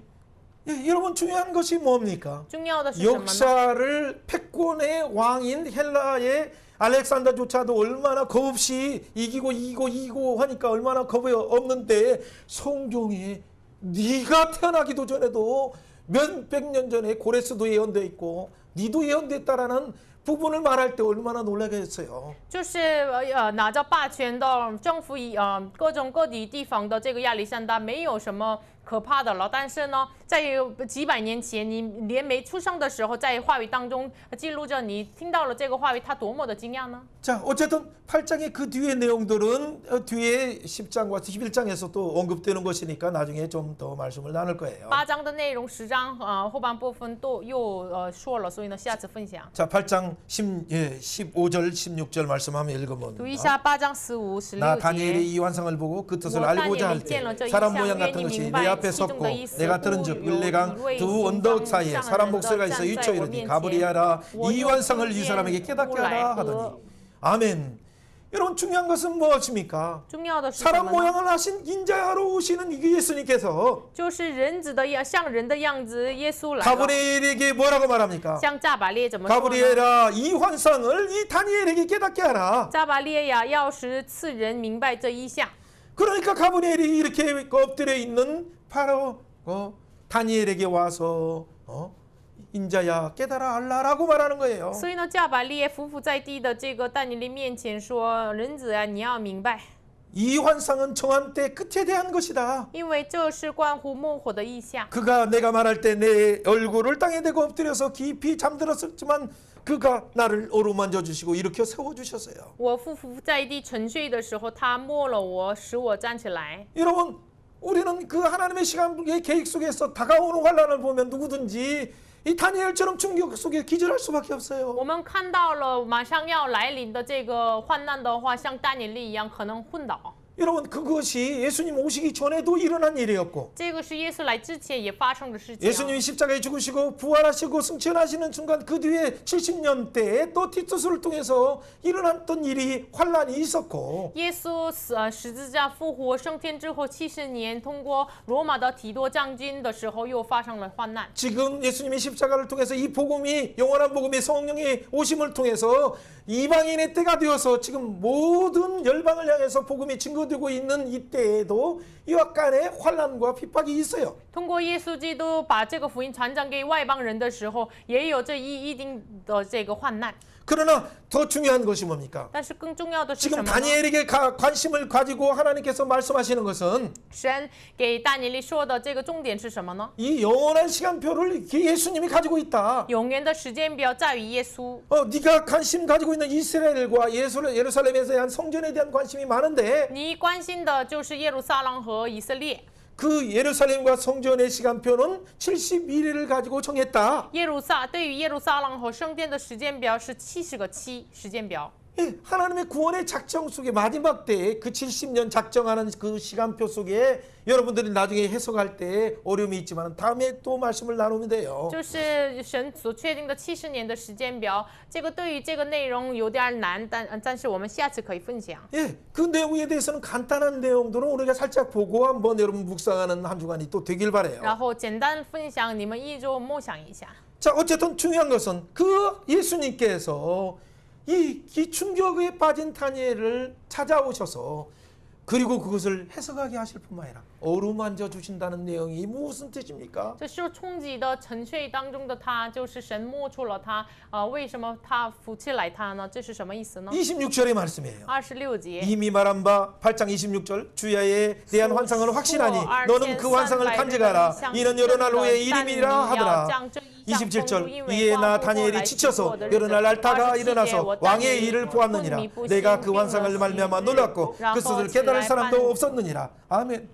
예, 여러분 중요한 것이 뭡니까? 重要的是什么呢？ 역사를 패권의 왕인 헬라의 알렉산더조차도 얼마나 겁없이 이기고 하니까 얼마나 겁이 없는데 성경에 네가 태어나기도 전에도 몇백 년 전에 고레스도 예언되어 있고 니도 예언됐다라는 부분을 말할 때 얼마나 놀라게 했어요. 就是拿着霸权的政府各种各地方的这个亚历山大没有什么可怕的了，但是呢，在几百年前你连没出生的时候，在话语当中记录着你听到了这个话语，他多么的惊讶呢？ 자, 어쨌든 8장의 그 뒤에 내용들은 뒤에 10장과 11장에서 또 언급되는 것이니까 나중에 좀 더 말씀을 나눌 거예요. 8章的内容10章后半部分都又说了，所以呢下次分享。 자, 8장 15절 16절 말씀 한번 读一 읽어봅니다. 下8章15、 나 16 다니엘이 节。 이 환상을 보고 그 뜻을 我 알고자 但 할 也见了 때 这一 사람 象， 모양 愿 같은 你 것이 明 내 白 앞에 其中 섰고 的意思。 내가 不 들은즉 有 을레강 一位 두 形 언덕 状 사이에 像 사람 人的 목소리가 있어 站在 일쳐 我 이르니 面前， 가브리엘아 我 이 又 환상을 听 이 见 사람에게 깨닫게 出来 하라 和 하더니 아멘. 여러분 중요한 것은 무엇입니까? 重要的是什 사람 么呢？ 모양을 하신 인자하러 오시는 이 예수님께서 就是人子的样，像人的样子，耶稣来了。 가브리엘에게 뭐라고 말합니까? 像加百列怎么说呢？ 가브리엘아 이 환상을 이 다니엘에게 깨닫게 하라. 加百列呀，要使赐人明白这一项。 그러니까 가브리엘이 이렇게 엎드려 있는 바로 다니엘에게 와서 인자야 깨달아 알라라고 말하는 거예요. 所以呢，加百列匍匐在地的这个但以理面前说：“人子啊，你要明白， 이 환상은 정한 때 끝에 대한 것이다. 因为这是关乎末后的意象。 그가 내가 말할 때 내 얼굴을 땅에 대고 엎드려서 깊이 잠들었었지만 그가 나를 어루만져 주시고 일으켜 세워 주셨어요. 我匍匐在地沉睡的时候，他摸了我，使我站起来。 여러분 우리는 그 하나님의 시간의 계획 속에서 다가오는 환란을 보면 누구든지 이 다니엘처럼 충격 속에 기절할 수밖에 없어요. 我们看到了马上要来临的这个患难的话，像但以理一样，可能昏倒。 여러분 그것이 예수님 오시기 전에도 일어난 일이었고 这个是耶稣来之前也发生的事情。 예수님이 십자가에 죽으시고 부활하시고 승천하시는 순간 그 뒤에 70년 때에 또 티투스를 통해서 일어났던 일이 환란이 있었고 耶稣十字架复活升天之后70年，通过罗马的提多将军的时候，又发生了患难。 지금 예수님이 십자가를 통해서 이 복음이 영원한 복음의 성령의 오심을 통해서 이방인의 때가 되어서 지금 모든 열방을 향해서 복음이 증거되고 있는 이때에도 이와 간의 환난과 핍박이 있어요. 通过耶稣基督把这个福音传讲给外邦人的时候，也有这一定的这个患难。 그러나 더 중요한 것이 뭡니까? 但是更重要的是什 지금 么呢？ 다니엘에게 관심을 가지고 하나님께서 말씀하시는 것은 神给但以理说的这个重点是什么呢？ 이 영원한 시간표를 예수님이 가지고 있다. 永远的时间表在于耶稣。 네가 관심 가지고 있는 이스라엘과 예루살렘에 대한 성전에 대한 관심이 많은데 你关心的就是耶路撒冷和以色列。 그 예루살렘과 성전의 시간표는 71일을 가지고 정했다. 对于耶路撒冷和圣殿的时间表是70个7时间表。 예, 하나님의 구원의 작정 속에 마지막 때에 그 70년 작정하는 그 시간표 속에 여러분들이 나중에 해석할 때 어려움이 있지만 다음에 또 말씀을 나누면 돼요. 就是神所确定的70年的时间表，这个对于这个内容有点难，但是我们下次可以分享。 예, 그 내용에 대해서는 간단한 내용들은 우리가 살짝 보고 한번 여러분 묵상하는 한 주간이 또 되길 바래요. 然后简单分享，你们一周默想一下。 자, 어쨌든 중요한 것은 그 예수님께서 이 충격에 빠진 다니엘을 찾아오셔서 그리고 그것을 해석하게 하실 뿐만 아니라 어루만져 주신다는 내용이 무슨 뜻입니까? 这受冲击的沉睡当中的他，就是神摸触了他，为什么他扶起来他呢？这是什么意思呢？ 26절의 말씀이에요. 26节， 이미 말한 바 8장 26절 주야에 대한 환상을 확신하니 너는 그 환상을 간직하라. 이는 여러 날 후에 이름이라 하더라. 27절 이에 나 다니엘이 지쳐서 여러 날 앓다가 일어나서 왕의 일을 보았느니라. 내가 그 환상을 말미암아 놀랐고 그 뜻을 깨달을 사람도 없었느니라. 아멘.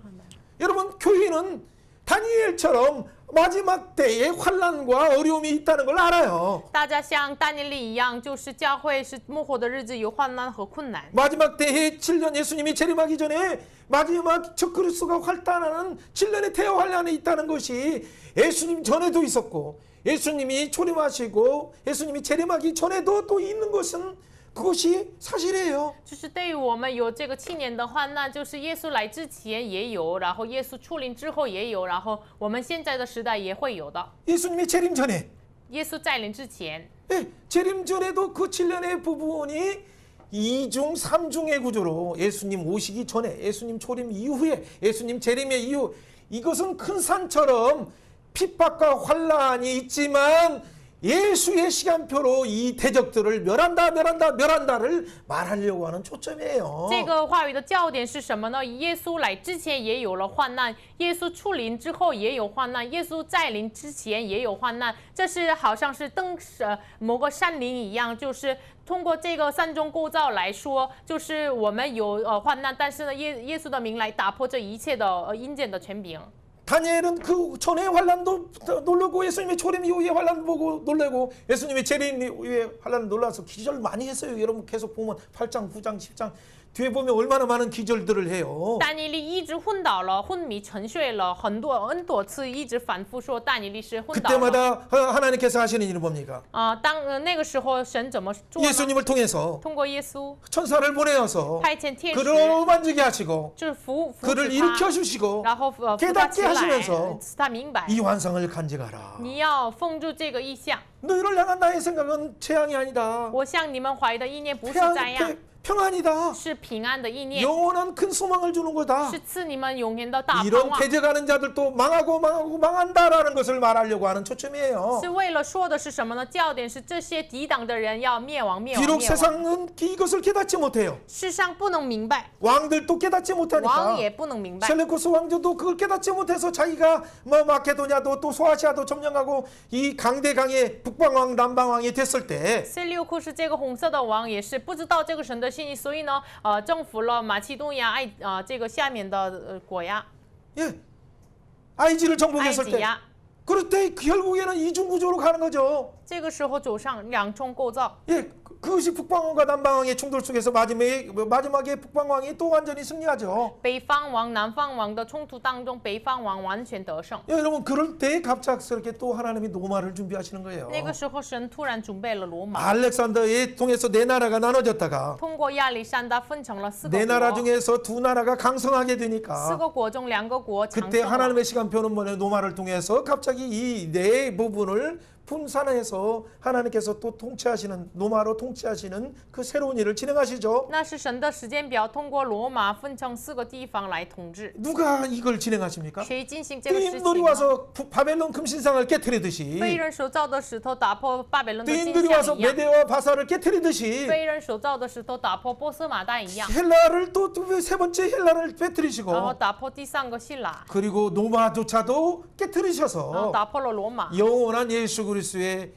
여러분 교회는 다니엘처럼 마지막 때에 환난과 어려움이 있다는 걸 알아요. 大家像但以理一样，就是教会是末后的日子有患难和困难。 마지막 때에 7년 예수님이 재림하기 전에 마지막 적그리스도가 활단하는 7년의 태어 환란이 있다는 것이 예수님 전에도 있었고 예수님이 초림하시고 예수님이 재림하기 전에도 또 있는 것은 그것이 사실이에요. 就是对于我们有这个7年的患难，就是耶稣来之前也有，然后耶稣出临之后也有，然后我们现在的时代也会有的。 예수님이 재림 전에 耶稣再临之前， 재림 전에도 그 7년의 부분이 2중 3중의 구조로 예수님 오시기 전에 예수님 초림 이후에 예수님 재림의 이후 이것은 큰 산처럼 핍박과 환란이 있지만 예수의 시간표로 이 대적들을 멸한다를 말하려고 하는 초점이에요. 这个话语的焦点是什么呢？耶稣来之前也有了患难，耶稣出临之后也有患难，耶稣再临之前也有患难。这是好像是某个山林一样，就是通过这个三种构造来说，就是我们有患难，但是呢，耶稣的名来打破这一切的阴间的权柄。 다니엘은 그 전에 환란도 놀라고 예수님의 초림 이후에 환란 보고 놀라고 예수님의 재림 이후에 환란 놀라서 기절 많이 했어요. 여러분 계속 보면 8장, 9장, 10장 뒤에 보면 얼마나 많은 기절들을 해요. 但以理一直昏倒了，昏迷沉睡了很多次，一直反复说但以理是昏倒了。 그때마다 하나님께서 하시는 일은 뭡니까? 那个时候神怎么做呢？ 예수님을 통해서 通过耶稣 천사를 보내어서 派遣天使， 그를 어루만지게 하시고 就是扶 그를 持 일으켜 他， 주시고 然后扶他 깨닫게 起来， 하시면서 使他明白。 이 환상을 간직하라. 你要封住这个意象。 너희를 향한 나의 생각은 재앙이 아니다. 我向你们怀的意念不是灾殃， 평안이다. 是平安的意念， 영원한 큰 소망을 주는 거다. 是赐你们永远的大盼 이런 望。 대적하는 자들도 망한다라는 것을 말하려고 하는 초점이에요. 是为了说的是什么呢？焦点是这些抵挡的人要灭亡，灭亡， 비록 灭亡。 세상은 이것을 깨닫지 못해요. 世上不能明白， 왕들도 깨닫지 王 못하니까 也不能明白。 셀레코스 왕조도 그걸 깨닫지 못해서 자기가 뭐 마케도냐도 또 소아시아도 점령하고 이 강대강의 북방왕 남방왕이 됐을 때 塞琉库是这个红色的王，也是不知道这个神的心意，所以呢，征服了马其顿呀、这个下面的国呀、 예, 아이지를 埃 정복했을 及 때 呀。 그럴 때 결국에는 이중구조로 가는 거죠. 这个时候走上两重构造， 예, 그것이 북방왕과 남방왕의 충돌 속에서 마지막에 북방왕이 또 완전히 승리하죠. 北方王、南方王的冲突当中，北方王完全得胜。 예, 여러분 그럴 때 갑작스럽게 또 하나님이 노마를 준비하시는 거예요. 那个时候，神突然准备了罗马， 알렉산더에 통해서 네 나라가 나눠졌다가 通过亚历山大分成了四 네 个 나라 国， 중에서 두 나라가 강성하게 四 되니까 个国中2个国强 그때 盛了。 하나님의 시간표는 뭐냐 노마를 통해서 갑자기 이 네 부분을 분산해서 하나님께서 또 통치하시는 노마로 통치하시는 그 새로운 일을 진행하시죠. 那是神的时间表，通过罗马分成4个地方来统治。 누가 이걸 진행하십니까? 谁进行这个事 뜨인들이 情呢？ 와서 바벨론 금신상을 깨뜨리듯이 非人手造的石头打破巴比伦的金 뜨인들이 와서 像一样， 메데와 바사를 깨뜨리듯이 非人手造的石头打破波斯马代一样， 헬라를 또 세 번째 헬라를 然后 빼뜨리시고 打破第3个希腊， 그리고 노마조차도 然后 깨뜨리셔서 打破了罗马。 영원한 예수 그리스도의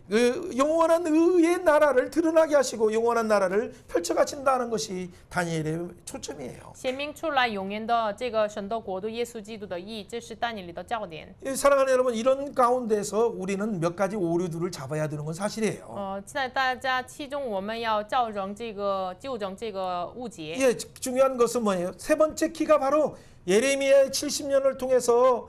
그 영원한 의의 나라를 드러나게 하시고 영원한 나라를 펼쳐가신다는 것이 다니엘의 초점이에요. 显明出来永远的这个神的国度，耶稣基督的意，这是但以理的焦点。 사랑하는 여러분 이런 가운데서 우리는 몇 가지 오류들을 잡아야 되는 건 사실이에요. 在大家其中，我们要纠正这个误解。 예, 중요한 것은 뭐예요? 세 번째 키가 바로 예레미야의 70년을 통해서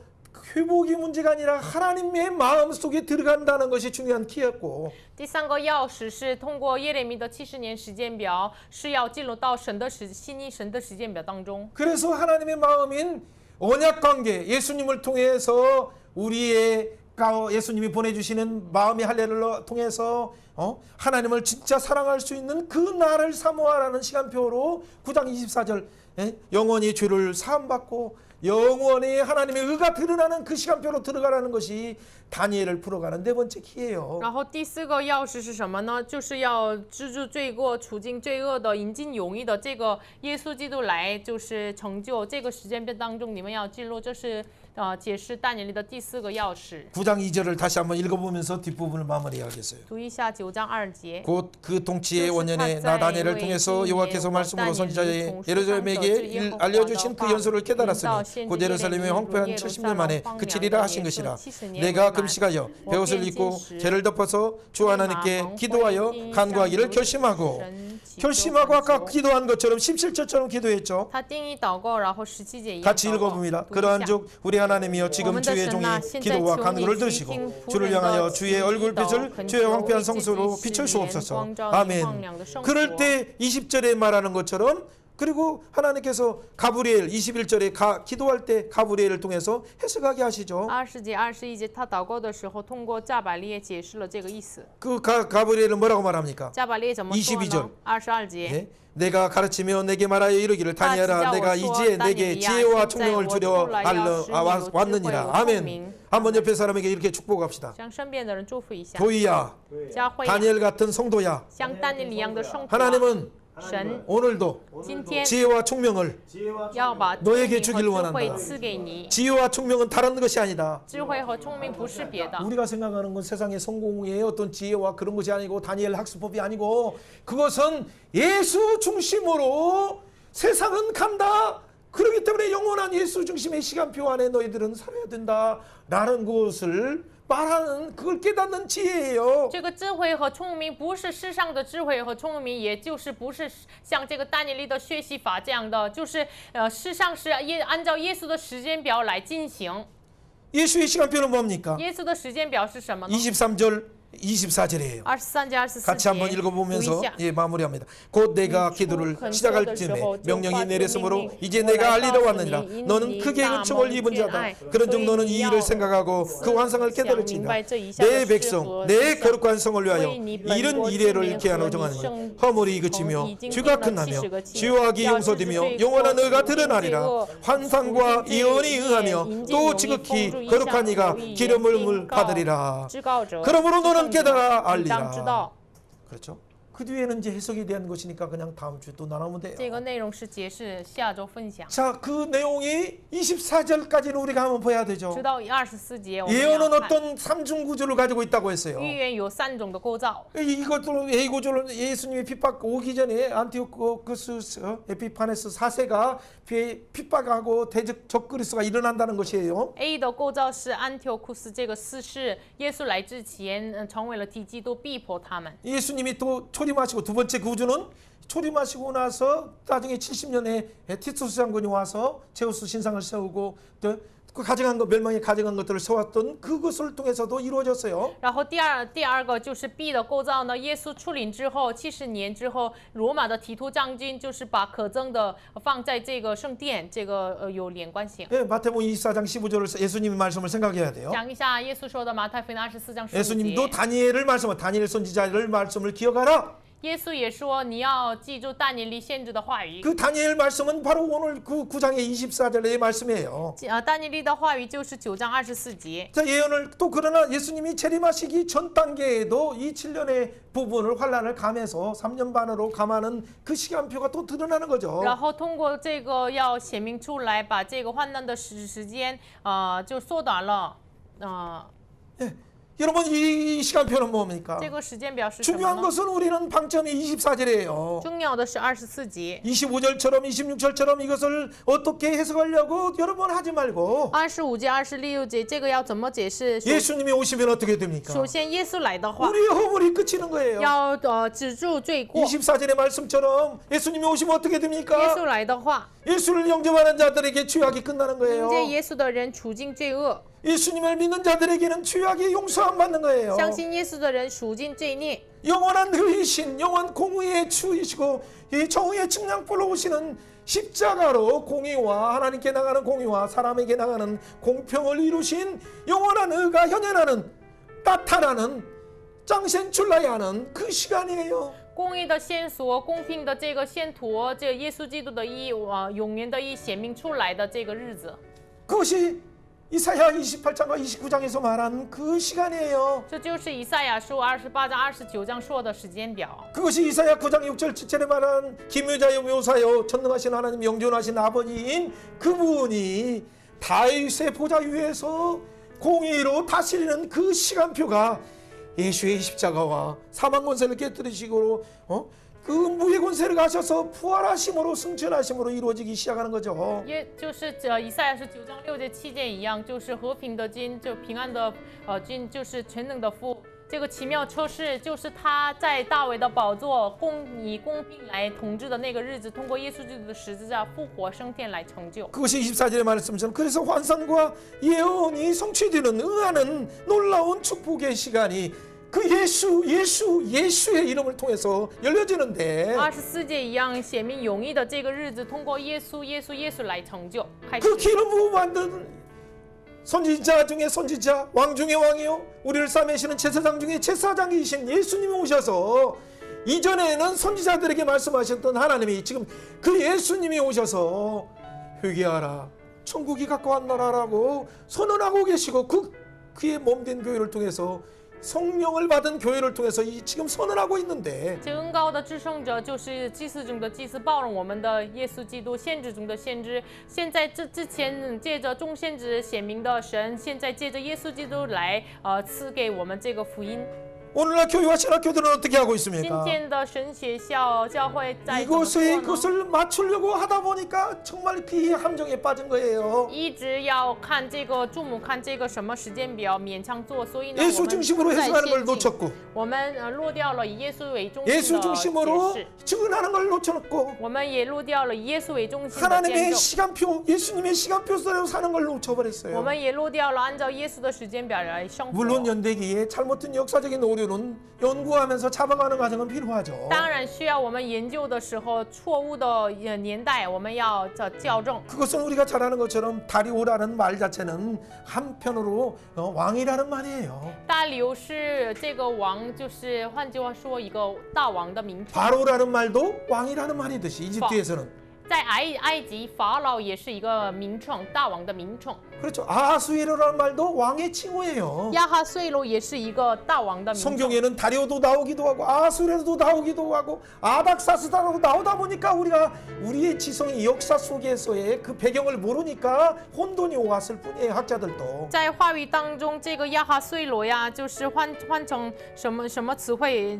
회복이 문제가 아니라 하나님의 마음 속에 들어간다는 것이 중요한 키였고 第3个钥匙是通过耶利米的70年时间表，是要进入到神的心意、神的时间表当中。 그래서 하나님의 마음인 언약 관계 예수님을 통해서 우리의 예수님이 보내주시는 마음의 할례를 통해서 하나님을 진짜 사랑할 수 있는 그 날을 사모하라는 시간표로 9장 24절 영원히 죄를 사함받고 영원히 하나님의 의가 드러나는 그 시간표로 들어가라는 것이 다니엘을 풀어가는 네 번째 키예요. 然后第四个钥匙是什么呢？就是要治住罪过、除尽罪恶的、引进永义的这个耶稣基督来，就是成就这个时间表当中，你们要记录，这是解释但以理的第四个钥匙。 9장 2절을 다시 한번 읽어보면서 뒷부분을 마무리하겠어요. 读一下9章2节。 곧 그 통치의 원년에 나 다니엘을 통해서 여호와께서 말씀으로 선지자의 예루살렘에게 알려주신 그 연소를 깨달았으니 곧 예루살렘의 황폐한 70년 만에 그치리라 하신 것이라. 내가 금식하여 베옷을 입고 죄를 덮어서 주 하나님께 기도하여 간구하기를 결심하고 아까 기도한 것처럼 17절처럼 기도했죠. 他定义祷告，然后17节一样 같이 祷告。 읽어봅니다. 读一下 그러한즉 우리 하나님이여 지금 주의 종이 기도와 간구를 들으시고 주를 향하여 주의 얼굴빛을 주의 황폐한 성소로 비출 수 없어서 아멘. 그럴 때 20절에 말하는 것처럼 그리고 하나님께서 가브리엘 21절에 기도할 때 가브리엘을 통해서 해석하게 하시죠. 20节、21节，他祷告的时候，通过加百列解释了这个意思。 그 가브리엘은 뭐라고 말합니까? 加百列怎么说 22 呢 절 ？22节。 예? 내가 가르치며 내게 말하여 이르기를 다니엘아 내가 이제 내게 지혜와 총명을 주려 왔느니라. 아멘. 한번 옆에 사람에게 이렇게 축복합시다. 向身边的人祝福一下。 도희야 教会呀， 다니엘 같은 성도야 像但以理一样的圣徒啊， 하나님은 神 오늘도 今天 지혜와 총명을 要把智 너에게 慧 주기를 和智慧 원한다. 赐给你。 지혜와 총명은 다른 것이 아니다. 智慧和聪明不是别的， 우리가 생각하는 건 세상의 성공의 어떤 지혜와 그런 것이 아니고 다니엘 학습법이 아니고 그것은 예수 중심으로 세상은 간다. 그렇기 때문에 영원한 예수 중심의 시간표 안에 너희들은 살아야 된다라는 것을 말하는 그걸 깨닫는 지혜예요. 这个智慧和聪明不是世上的智慧和聪明，也就是不是像这个但以理的学习法这样的，就是世上是按照耶稣的时间表来进行。 예수의 시간표는 뭡니까? 耶稣的时间表是什么呢？ 23절 24절이에요. 23节、24节。 같이 한번 읽어보면서 예, 마무리합니다. 곧 내가 기도를 시작할 즈음에 명령이 내렸으므로 이제 내가 알리러 왔느니라. 너는 크게 은총을 입은 자다. 그런즉 너는 이 일을 생각하고 그 환상을 깨달을지니라. 내 백성 내 거룩한 성을 위하여 이른 이래를 잃게 하노 정하느니 허물이 그치며 죄가 끝나며 죄와 악이 용서되며 영원한 의가 드러나리라. 환상과 예언이 응하며 또 지극히 거룩한 이가 기름을 받으리라. 그러므로 너는 깨달아 알리라. 그렇죠? 그 뒤에는 이제 해석에 대한 것이니까 그냥 다음 주에 또 나누면 돼요. 这个内容是解释，下周分享。 자, 그 내용이 24절까지는 우리가 한번 봐야 되죠. 直到24节，我们要 예언은 看 어떤 삼중 구조를 가지고 있다고 했어요. 预言有3种的构造。 이것도 A 구조는 예수님이 핍박 오기 전에 안티오코스 에피파네스 4세가 핍박하고 적그리스가 일어난다는 것이에요. A 的构造是安提奥库斯这个四世，耶稣来之前，成为了敌基督，逼迫他们。 예수님이 또 초림하시고 두 번째 구조는 초림하시고 나서 나중에 70년에 티투스 장군이 와서 제우스 신상을 세우고 또 그 가증한 것 멸망에 가증한 것들을 세웠던 그것을 통해서도 이루어졌어요. 然后第二个就是 B 的构造呢，耶稣出领之后，70年之后，罗马的提督将军就是把可憎的放在这个圣殿，这个有连贯性。 예, 마태복음 24장 15절을 예수님의 말씀을 생각해야 돼요. 讲一下耶稣说的马太福音24章15 예수님도 节。 다니엘을 말씀하 다니엘 선지자를 말씀을 기억하라. 耶稣也说，你要记住但以理先知的话语。 그 다니엘 말씀은 바로 오늘 그 9장의 24절의 말씀이에요. 但以理的话语就是9章24节。 자, 예언을 또 그러나 예수님이 재림하시기 전 단계에도 이 7년의 부분을 환란을 감해서 3년 반으로 감하는 그 시간표가 또 드러나는 거죠. 然后通过这个要显明出来，把这个患难的时间，就缩短了， 예. 여러분 이 시간표는 뭡니까? 这个时间表是什么 중요한 呢？ 것은 우리는 방점이 24절이에요. 重要的是24节。 25절처럼 26절처럼 이것을 어떻게 해석하려고 여러분 하지 말고 25节、26节，这个要怎么解释？ 예수님이 오시면 어떻게 됩니까? 首先，耶稣来的话， 우리의 허물이 끝이는 거예요. 要止住罪过。 24절의 말씀처럼 예수님이 오시면 어떻게 耶 됩니까? 稣来的话， 예수를 영접하는 자들에게 죄악이 끝나는 迎 거예요. 接耶稣的人除尽罪恶， 예수님을 믿는 자들에게는 죄악이 용서함 받는 거예요. 相信耶稣的人除尽罪孽。 영원한 의이신 영원 공의의 주이시고 이 정의의 측량불로 오시는 십자가로 공의와 하나님께 나가는 공의와 사람에게 나가는 공평을 이루신 영원한 의가 현현하는 나타나는彰显出来하는 그 시간이에요. 公义的线索，公平的这个线图，这个耶稣基督的义，永远的义显明出来的这个日子， 그것이 이사야 28장과 29장에서 말한 그 시간이에요. 这就是以赛亚书28章、29章说的时间表。 그것이 이사야 9장 6절 7절에 말한 기묘자여 묘사여 전능하신 하나님 영존하신 아버지인 그분이 다윗의 보좌 위에서 공의로 다스리는 그 시간표가 예수의 십자가와 사망 권세를 깨뜨리시고 그 무의 권세를 가셔서 부활하심으로 승천하심으로 이루어지기 시작하는 거죠. 也就是以赛亚是9章6节7节一样，就是和平的君，就平安的君，就是全能的父。这个奇妙测试就是他在大卫的宝座以公平来统治的那个日子，通过耶稣基督的十字架复活升天来成就。 그것이 24절의 말씀처럼 그래서 환상과 예언이 성취되는 응하는 놀라운 축복의 시간이 그 예수의 이름을 통해서 열려지는데 24节一样显明永义的这个日子，通过耶稣来成就。开始 그 기름 부어 만든 선지자 중에 선지자, 왕 중에 왕이요, 우리를 싸매시는 제사장 중에 제사장이신 예수님이 오셔서 이전에는 선지자들에게 말씀하셨던 하나님이 지금 그 예수님이 오셔서 회개하라, 천국이 가까웠나라라고 선언하고 계시고 그의 몸된 교회를 통해서 성령을 받은 교회를 통해서 지금 선언하고 있는데 这恩高的至圣者就是祭司中的祭司，包容我们的耶稣基督，先知中的先知。现在之前借着众先知显明的神，现在借着耶稣基督来赐给我们这个福音。 오늘날 교회와 신학교들은 어떻게 하고 今 있습니까? 天的神学校教会在怎么做 이곳에 呢？ 그것을 맞추려고 하다 보니까 정말 그 함정에 빠진 거예요. 一直要看这个注目看这个什么时间表，勉强做，所以呢， 예수 我们 중심으로 在 해석하는 걸 陷阱， 놓쳤고 我们落掉了以耶稣为中心 예수 的解 중심으로 释， 증언하는 걸 놓쳐놓고 我们也落掉了以耶稣为中心的见 하나님의 证。 시간표, 예수님의 시간표대로 사는 걸 我 놓쳐버렸어요. 们也落掉了按照耶稣的时间表来生活。 물론 연대기에 잘못된 역사적인 오류는 연구하면서 잡아가는 과정은 필요하죠. 当然需要我们研究的时候，错误的年代我们要校正。 그것은 우리가 잘 아는 것처럼 다리오라는 말 자체는 한편으로 왕이라는 말이에요. 大流是这个王，就是换句话说，一个大王的名称。 바로라는 말도 왕이라는 말이듯이 이집트에서는 在埃及，法老也是一个名称，大王的名称。 그렇죠. 아하수에로라는 말도 왕의 칭호예요. 亚哈岁罗也是一个大王的名称。 성경에는 다리오도 나오기도 하고 아하수에로도 나오기도 하고 아닥사스다도 나오다 보니까 우리가 우리의 지성이 역사 속에서의 그 배경을 모르니까 혼돈이 왔을 뿐이에요. 학자들도. 在话语当中，这个亚哈岁罗呀，就是换成什么词汇？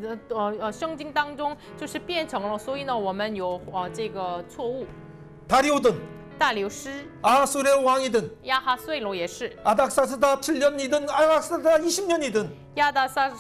圣经当中就是变成了，所以呢，我们有这个错误。 다리오든 大流师 아하수에로 왕이든 亚哈岁罗也是， 아닥사스다 7년이든 아닥사스다 20년이든 亚达撒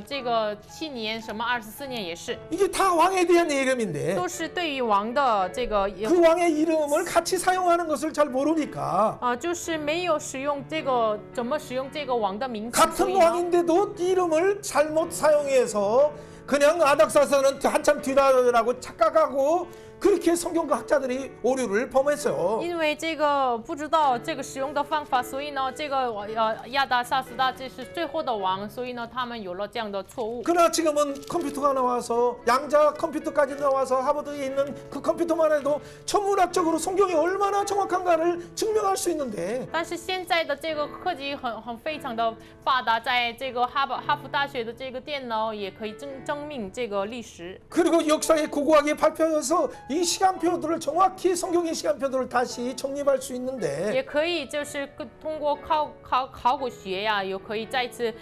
这个7年什么24年也是， 이게 다 왕에 대한 이름인데 都是对于王的这个 그 왕의 이름을 같이 사용하는 것을 잘 모르니까 就是没有使用这个怎么使用这个王的名字，所 같은 以呢 왕인데도 이름을 잘못 사용해서 그냥 아닥사스는 한참 뒤다라고 착각하고 그렇게 성경과 학자들이 오류를 범했어요. 因为这个不知道这个使用的方法，所以呢，这个亚达萨斯大这是最后的王，所以呢，他们有了这样的错误。 그러나 지금은 컴퓨터가 나와서 양자 컴퓨터까지 나와서 하버드에 있는 그 컴퓨터만 해도 천문학적으로 성경이 얼마나 정확한가를 증명할 수 있는데 但是现在的这个科技非常的发达，在这个哈佛大学的这个电脑也可以证明这个历史。 그리고 역사에 고고하게 발표해서 이 시간표들을 정확히 성경의 시간표들을 다시 정립할 수 있는데 也可以就是通过考古学呀，也可以再次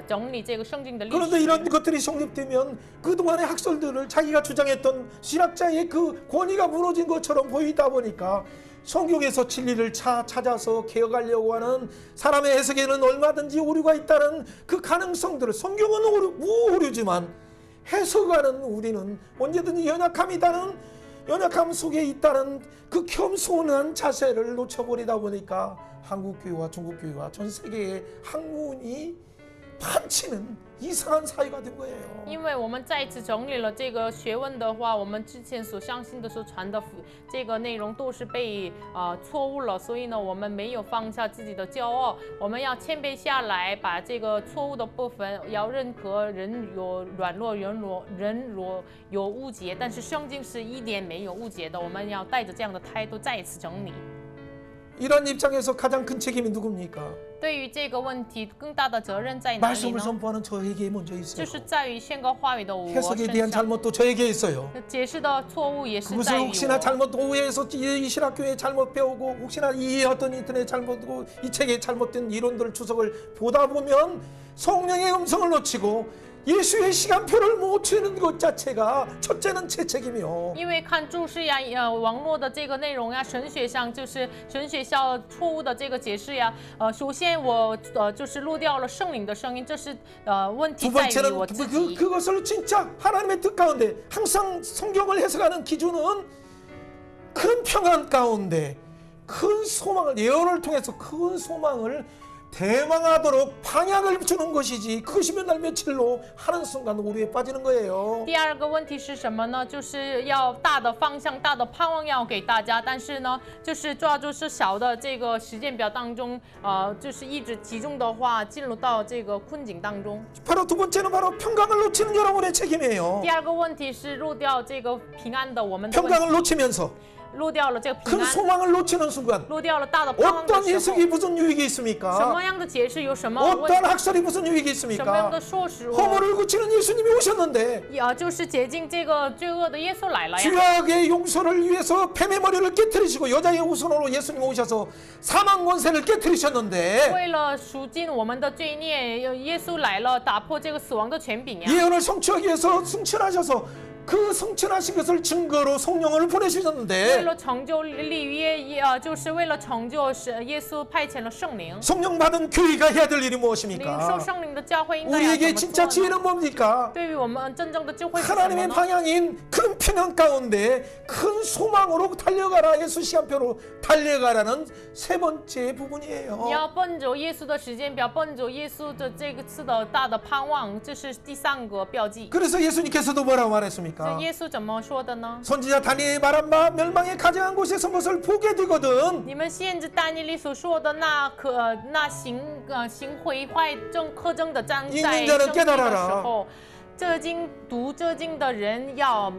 整理这个圣经的历 그런데 史。 이런 것들이 성립되면 그동안의 학설들을 자기가 주장했던 신학자의 그 권위가 무너진 것처럼 보이다 보니까 성경에서 진리를 찾아서 개혁하려고 하는 사람의 해석에는 얼마든지 오류가 있다는 그 가능성들을 성경은 무오류지만 해석하는 우리는 언제든지 연약함 속에 있다는 그 겸손한 자세를 놓쳐버리다 보니까 한국교회와 중국교회와 전 세계의 학문이 판치는 이상한 사회가 된 거예요. 因为我们再一次整理了这个学问的话，我们之前所相信的、所传的这个内容都是被错误了，所以呢，我们没有放下自己的骄傲，我们要谦卑下来，把这个错误的部分要认可人有软弱，人有误解，但是圣经是一点没有误解的，我们要带着这样的态度再一次整理。 이런 입장에서 가장 큰 책임이 누굽니까? 对于这个问题，更大的责任在哪里 말씀을 呢？ 선포하는 저에게 먼저 就 있어요. 是在于宣告话语的我 해석에 身 대한 上。 잘못도 저에게 있어요. 解释的错误也是 그것을 在于 혹시나 我。 잘못 오해해서 이 신학교에 잘못 배우고 혹시나 이 어떤 인터넷 잘못 듣고 이 책에 잘못된 이론들 주석을 보다 보면 성령의 음성을 놓치고 예수의 시간표를 못 치는 것 자체가 첫째는 제 책임이요. 因为看注释呀，网络的这个内容呀，神学上就是神学校错误的这个解释呀，首先我就是漏掉了圣灵的声音，这是问题 두 在于 번째는 我自己。 그것을 진짜 하나님의 뜻 가운데 항상 성경을 해석하는 기준은 큰 평안 가운데 큰 소망을 예언을 통해서 큰 소망을 대망하도록 방향을 주는 것이지 그것이 몇 날 며칠로 하는 순간 오류에 빠지는 거예요. 第二个问题是什么呢？就是要大的方向、大的盼望要给大家，但是呢，就是抓住是小的这个时间表当中，就是一直集中的话，进入到这个困境当中。 바로 두 번째는 바로 평강을 놓치는 여러분의 책임이에요. 第二个问题是漏掉这个平安的我们的问题， 평강을 놓치면서 漏掉了这个平 큰 安， 소망을 놓치는 순간 漏掉了大的盼望的 어떤 时候， 해석이 무슨 유익이 什 있습니까? 么样的解释有什么问 어떤 题？ 학설이 무슨 유익이 什么样 있습니까? 的硕士？ 허물을 고치는 예수님이 오셨는데 就是洁净这个罪恶的耶稣来了呀。 죄악의 용서를 위해서 뱀의 머리를 깨뜨리시고 여자의 후손으로 예수님 오셔서 사망 권세를 깨뜨리셨는데 为了赎尽我们的罪孽，耶稣来了，打破这个死亡的权柄呀。 예언을 성취하기 위해서 승천하셔서 그 승천하신 것을 증거로 성령을 为 보내주셨는데 了成就立约，就是为了成就是耶稣派遣了圣灵。 성령 받은 교회가 해야 될 일이 领受 무엇입니까? 圣灵的教会应该要怎 우리에게 么 진짜 做呢？ 지혜는 뭡니까? 对于我们真正的智慧是什么 하나님의 呢？ 방향인 큰 평양 가운데 큰 소망으로 달려가라 예수 시간표로 달려가라는 세 번째 你 부분이에요. 要奔着耶稣的时间表，奔着耶稣的这个次的大的盼望，这是第三个标记。 그래서 예수님께서도 뭐라고 这 말했습니까? 耶稣怎么说的呢？ 선지자 다니엘이 말한 바 멸망에 가증한 곳에서 무엇을 보게 되거든 你们先知但以理所说的那行毁坏苛征的章在 읽는 生 자는 命的时 깨달아라 候，读这经的人要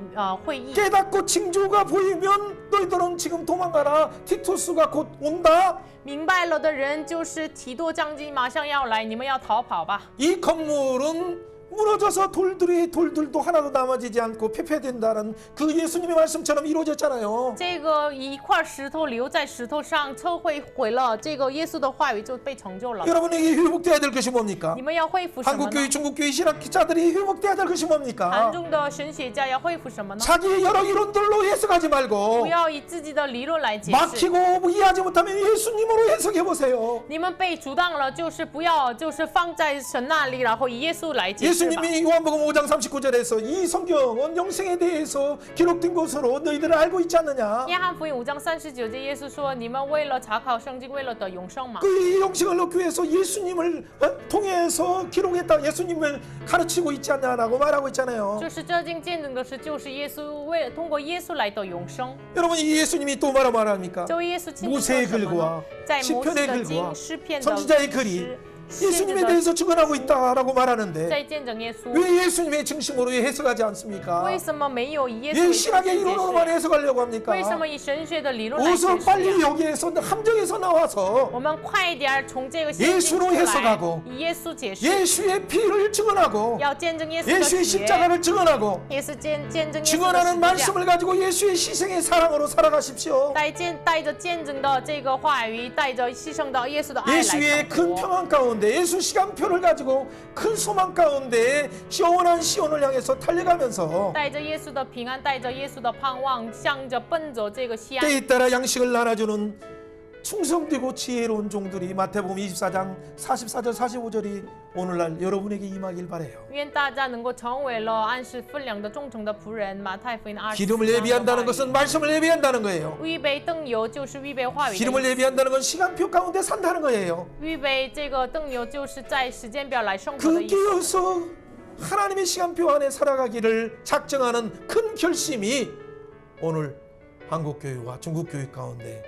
会意。 깨닫고 징조가 보이면 너희들은 지금 도망가라 티투스가 곧 온다 明白了的人就是提多将军马上要来，你们要逃跑吧。 이 건물은 무너져서 돌들도 하나도 남아지지 않고 폐폐된다는 그 예수님의 말씀처럼 이루어졌잖아요. 这个一块石头留在石头上，就会毁了。这个耶稣的话语就被成就了。 여러분에게 회복돼야 될 것이 뭡니까? 你们要恢复什么 한국교회 呢？ 중국교회 신학자들이 회복돼야 될 것이 韩 뭡니까? 中的神学家要恢复什么呢？ 자기의 여러 이론들로 해석하지 不 말고 要以自己的理论来解释。 막히고 이해하지 못하면 예수님으로 해석해 보세요. 你们被阻挡了，就是不要，就是放在神那里，然后以耶稣来解释吧。 예수님이 요한복음 5장 39절에서 이 성경은 영생에 대해서 기록된 것으로 너희들은 알고 있지 않느냐? 约翰福音5章39节，耶稣说：“你们为了查考圣经，为了得永生嘛。 그 영생을 얻기 위해서 예수님을 통해서 기록했다. 예수님을 가르치고 있지 않냐라고 말하고 있잖아요. 就是这经见证的是，就是耶稣为了通过耶稣来得永生。 여러분 이 예수님이 또 뭐라 말합니까? 这位耶稣亲自说 모세의 什么 글과 呢？在摩西 시편의 的 글과 经、诗篇的 선지자의 글이 诗， 예수님에 先知的 대해서 증언하고 있다라고 말하는데 在见证耶稣。 왜 예수님의 중심으로 해석하지 않습니까? 为什么没有以耶稣 왜 为中 신학의 心解 이론으로만 释？ 해석하려고 합니까? 为什么以神学的理论来解 어서 释 빨리 呀？ 여기에서 함정에서 나와서 我们快一点从这个陷阱 예수로 出来 해석하고 ，以耶稣解释， 예수의 피를 증언하고 要见证耶稣的 예수의 血， 십자가를 증언하고 也是见证耶稣的 증언하는 十字架。 말씀을 가지고 예수의 희생의 사랑으로 살아가십시오. 带着见证的这个话语，带着牺牲的耶稣的爱来 예수의 生 큰 活。 평안 가운데 예수 시간표를 가지고 큰 소망 가운데 시원한 시온을 향해서 달려가면서 带着耶稣的平安，带着耶稣的盼望，向着奔着这个西安。 때에 따라 양식을 나눠주는 충성되고 지혜로운 종들이 마태복음 24장 44절 45절이 오늘날 여러분에게 임하길 바래요. 愿大家能够成为了按时分量的忠诚的仆人。马太福音24 기름을 예비한다는 것은 말씀을 예비한다는 거예요. 预备灯油就是预备话语的意 기름을 思， 예비한다는 건 시간표 가운데 산다는 거예요. 预备这个灯油就是在时间表来生活的 그 意思。 깨어서 하나님의 시간표 안에 살아가기를 작정하는 큰 결심이 오늘 한국교회와 중국교회 가운데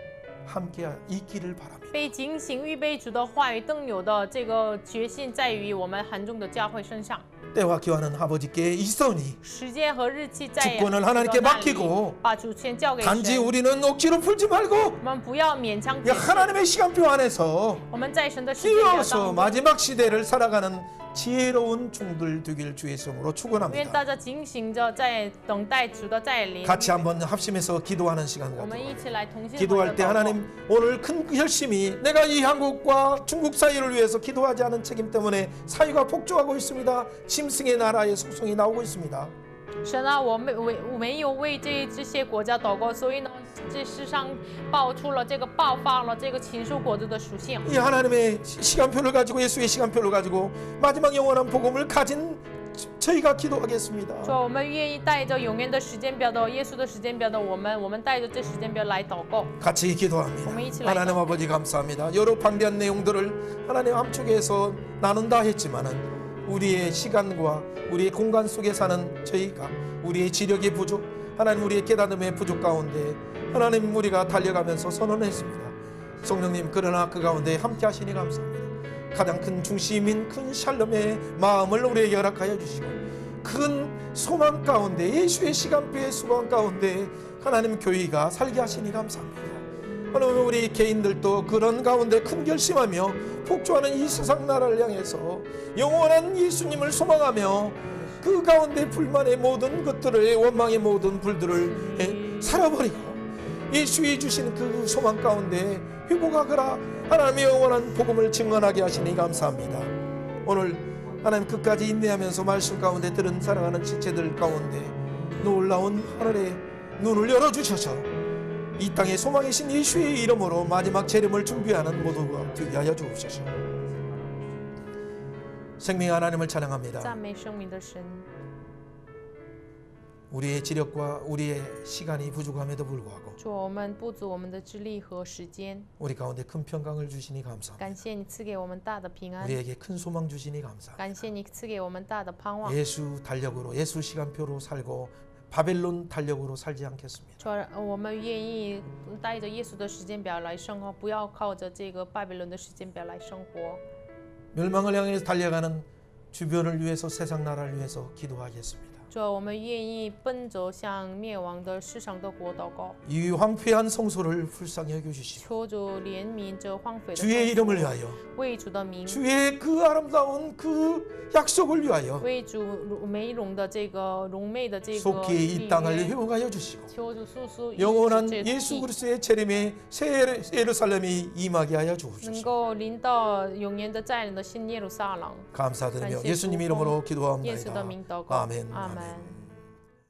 함께 있기를 바랍니다. 被警醒预备主的话语灯油的这个决心，在于我们韩中的教会身上。 때와 기한은 아버지께 있으니 时间和日期在 주권을 하나님께 맡기고 把主权交给 단지 神。 우리는 억지로 풀지 말고 我们不要勉强 이 解释， 하나님의 시간표 안에서 我们在神的时间表 끼어서 当中。 마지막 시대를 살아가는 지혜로운 종들 되길 주의 이름으로 愿 축원합니다. 大家警醒着，在等待主的再临。 같이 한번 합심해서 기도하는 시간 我们 가지고 一起来同心合一 기도할 地 때 祷告。 하나님 오늘 큰 결심이 내가 이 한국과 중국 사이를 위해서 기도하지 않은 책임 때문에 사유가 폭주하고 있습니다. 짐승의 나라의 속성이 나오고 있습니다. 神啊，我没有为这些国家祷告，所以呢，这世上爆发了这个禽兽果子的属性。 이 하나님의 시간표를 가지고 예수의 시간표를 가지고 마지막 영원한 복음을 가진 저희가 기도하겠습니다. 说我们愿意带着永远的时间表的耶稣的时间表的我们带着这时间表来祷告。 같이 기도합니다. 우리 하나님 아버지 감사합니다. 여러 방대한 내용들을 하나님 함축해서 나눈다 했지만은 우리의 시간과 우리의 공간 속에 사는 저희가 우리의 지력의 부족, 하나님 우리의 깨달음의 부족 가운데 하나님 우리가 달려가면서 선언했습니다. 성령님 그러나 그 가운데 함께 하시니 감사합니다. 가장 큰 중심인 큰 샬롬의 마음을 우리에게 허락하여 주시고 큰 소망 가운데 예수의 시간표의 소망 가운데 하나님 교회가 살게 하시니 감사합니다. 하나님 우리 개인들도 그런 가운데 큰 결심하며 폭주하는 이 세상 나라를 향해서 영원한 예수님을 소망하며 그 가운데 불만의 모든 것들을 원망의 모든 불들을 살아버리고 예수의 주신 그 소망 가운데 회복하거라 하나님의 영원한 복음을 증언하게 하시니 감사합니다. 오늘 하나님 끝까지 인내하면서 말씀 가운데 들은 사랑하는 지체들 가운데 놀라운 하늘의 눈을 열어주셔서 이 땅의 소망이신 예수의 이름으로 마지막 재림을 준비하는 모두가 되게 하여 주옵소서. 생명의 하나님을 찬양합니다. 赞美生命的神， 우리의 지력과 우리의 시간이 부족함에도 불구하고 主我们不足我们的智力和时间， 우리 가운데 큰 평강을 주시니 감사합니다. 感谢你赐给我们大的平安， 우리에게 큰 소망 주시니 감사합니다. 感谢你赐给我们大的盼望。 예수 달력으로 예수 시간표로 살고 바벨론 달력으로 살지 않겠습니다. 主啊，我们愿意带着耶稣的时间表来生活，不要靠着这个巴比伦的时间表来生活。 멸망을 향해 달려가는 주변을 위해서 세상 나라를 위해서 기도하겠습니다. 主啊，我们愿意奔走向灭亡的世上的国祷告， 이 황폐한 성소를 불쌍히 여겨주시고 求主怜悯这荒废的 주의 圣 이름을 所， 위하여 为主的名， 주의 그 아름다운 그 약속을 위하여 为主美容的这个荣美的这个 속히 이 里 땅을 面， 회복하여 주시고 求主速速医治 영원한 这 예수 地， 그리스도의 재림의 새 예루살렘이 임하게 하여 能 주옵소서. 够临到永远的再临的新耶路撒冷。 감사드리며 감사드리고 예수님 이름으로 耶稣的 기도합니다. 名祷告， 아멘. 阿门。 아멘.